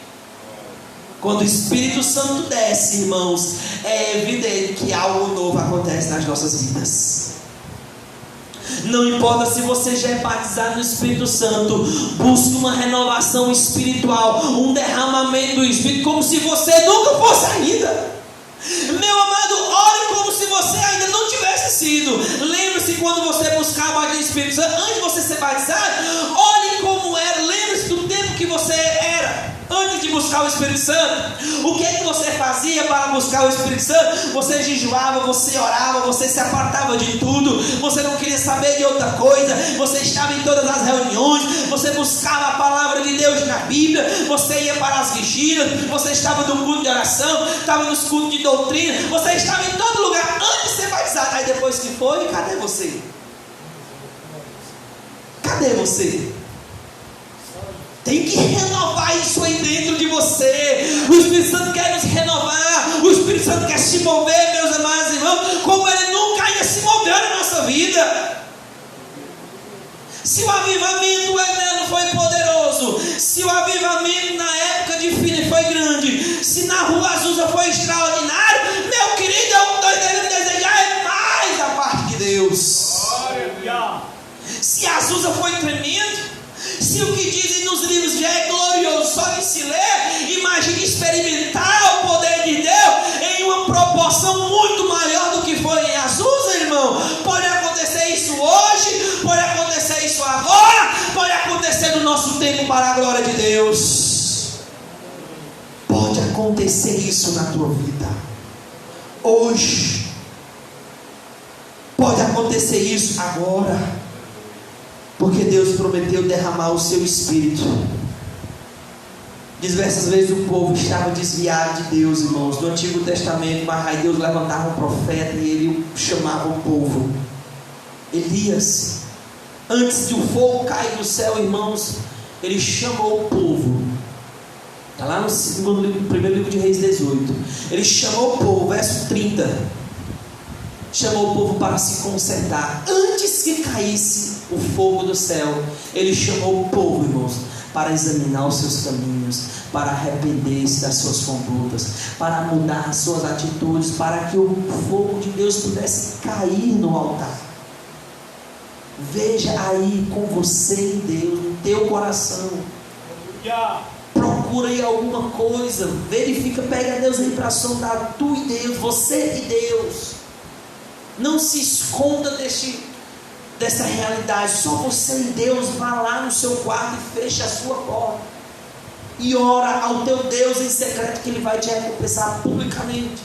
Quando o Espírito Santo desce, irmãos, é evidente que algo novo acontece nas nossas vidas. Não importa se você já é batizado no Espírito Santo, busque uma renovação espiritual, um derramamento do Espírito, como se você nunca fosse ainda. Meu amado, ore como se você ainda não tivesse sido. Lembre-se quando você buscar a batismo do Espírito Santo, antes de você ser batizado, ore como era. Lembre-se do tempo que você era antes de buscar o Espírito Santo. O que é que você fazia para buscar o Espírito Santo? Você jejuava, você orava, você se apartava de tudo, você não queria saber de outra coisa, você estava em todas as reuniões, você buscava a palavra de Deus na Bíblia, você ia para as vigílias, você estava no culto de oração, estava nos cultos de doutrina, você estava em todo lugar antes de ser batizado. Aí depois que foi, cadê você? Cadê você? Tem que renovar isso aí dentro de você. O Espírito Santo quer nos renovar. O Espírito Santo quer se mover, meus amados irmãos, como Ele nunca ainda se moveu na nossa vida. Se o avivamento eterno foi poderoso, se o avivamento na época de Finney foi grande, se na Rua Azusa foi extraordinário, meu querido, eu estou querendo desejar é mais da parte de Deus. Se a Azusa foi tremendo, se o que dizem nos livros já é glorioso só em se ler, imagine experimentar o poder de Deus em uma proporção muito maior do que foi em Azusa, irmão. Pode acontecer isso hoje, pode acontecer isso agora, pode acontecer no nosso tempo para a glória de Deus. Pode acontecer isso na tua vida hoje, pode acontecer isso agora. Porque Deus prometeu derramar o seu Espírito. Diversas vezes o povo estava desviado de Deus, irmãos. No Antigo Testamento, mas aí Deus levantava um profeta e ele chamava o povo. Elias, antes de o fogo cair do céu, irmãos, ele chamou o povo. Está lá no primeiro livro de Reis 18. Ele chamou o povo, verso 30. Chamou o povo para se consertar. Antes que caísse o fogo do céu, Ele chamou o povo, irmãos, para examinar os seus caminhos, para arrepender-se das suas condutas, para mudar as suas atitudes, para que o fogo de Deus pudesse cair no altar. Veja aí com você e Deus, no teu coração. Procura aí alguma coisa, verifica, pega Deus aí para sondar tu e Deus, você e Deus. Não se esconda dessa realidade. Só você e Deus. Vá lá no seu quarto e feche a sua porta e ora ao teu Deus em secreto, que Ele vai te recompensar publicamente.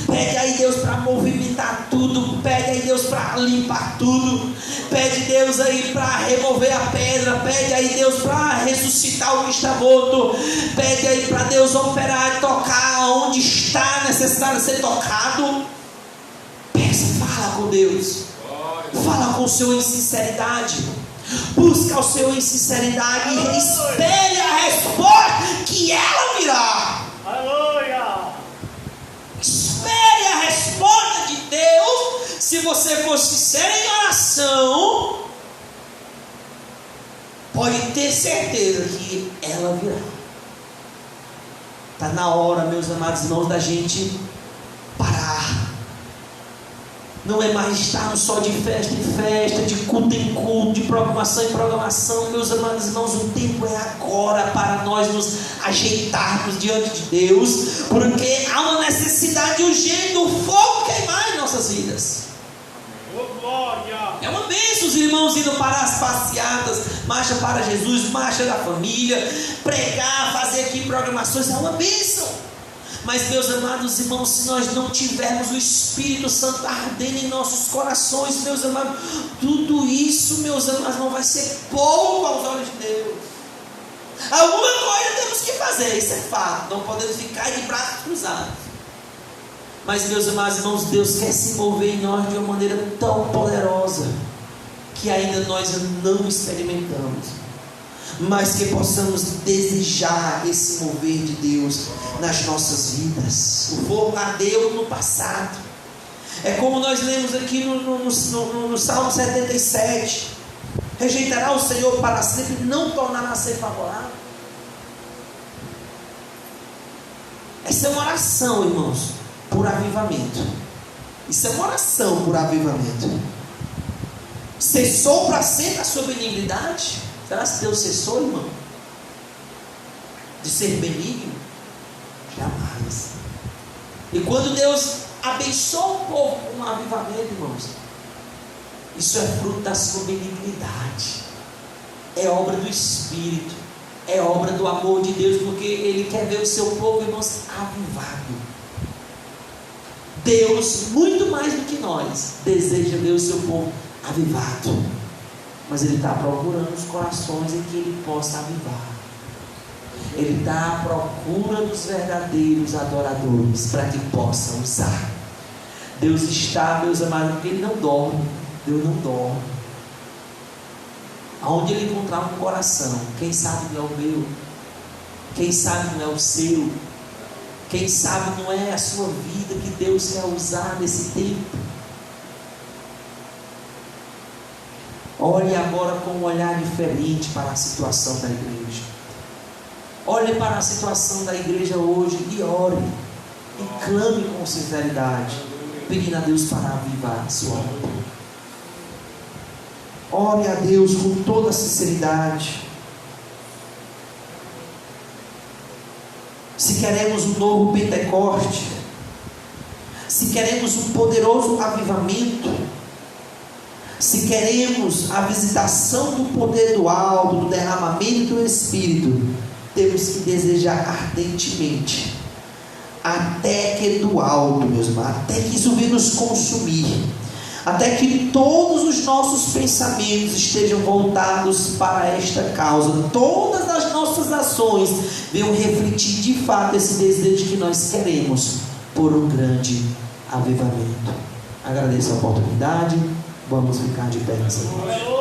Pede aí Deus para movimentar tudo. Pede aí Deus para limpar tudo. Pede Deus aí para remover a pedra. Pede aí Deus para ressuscitar o que está morto. Pede aí para Deus operar e tocar onde está necessário ser tocado. Fala com Deus, fala com o Senhor em sinceridade, busca o Senhor em sinceridade e espere a resposta que ela virá. Aleluia! Espere a resposta de Deus. Se você for sincero em oração, pode ter certeza que ela virá. Está na hora, meus amados irmãos, da gente parar. Não é mais estarmos só de festa em festa, de culto em culto, de programação em programação. Meus amados irmãos, o tempo é agora para nós nos ajeitarmos diante de Deus, porque há uma necessidade urgente do fogo queimar em nossas vidas. É uma bênção os irmãos indo para as passeatas, marcha para Jesus, marcha da família, pregar, fazer aqui programações, é uma bênção. Mas, meus amados irmãos, se nós não tivermos o Espírito Santo ardendo em nossos corações, meus amados, tudo isso, meus amados, não vai ser pouco aos olhos de Deus. Alguma coisa temos que fazer, isso é fato, não podemos ficar de braços cruzados. Mas, meus amados irmãos, Deus quer se mover em nós de uma maneira tão poderosa, que ainda nós não experimentamos, mas que possamos desejar esse mover de Deus nas nossas vidas. O fogo ardeu no passado. É como nós lemos aqui no Salmo 77: rejeitará o Senhor para sempre, não tornará a ser favorável. Essa é uma oração, irmãos, por avivamento. Isso é uma oração por avivamento. Cessou para sempre a sua benignidade? Será que Deus cessou, irmão, de ser benigno? Jamais. E quando Deus abençoa o povo com um avivamento, irmãos, isso é fruto da sua benignidade, é obra do Espírito, é obra do amor de Deus, porque Ele quer ver o seu povo, irmãos, avivado. Deus, muito mais do que nós, deseja ver o seu povo avivado, mas Ele está procurando os corações em que Ele possa avivar. Ele está à procura dos verdadeiros adoradores para que possa usar. Deus está, meus amados, porque Ele não dorme. Deus não dorme. Aonde Ele encontrar um coração, quem sabe não é o meu, quem sabe não é o seu, quem sabe não é a sua vida que Deus quer usar nesse tempo. Olhe agora com um olhar diferente para a situação da igreja. Olhe para a situação da igreja hoje e ore, e clame com sinceridade, pedindo a Deus para avivar a sua obra. Ore a Deus com toda a sinceridade. Se queremos um novo Pentecoste, se queremos um poderoso avivamento, se queremos a visitação do poder do alto, do derramamento do Espírito, temos que desejar ardentemente, até que do alto, meus irmãos, até que isso venha nos consumir, até que todos os nossos pensamentos estejam voltados para esta causa, todas as nossas ações venham refletir de fato esse desejo que nós queremos por um grande avivamento. Agradeço a oportunidade, vamos ficar de pé nessa noite.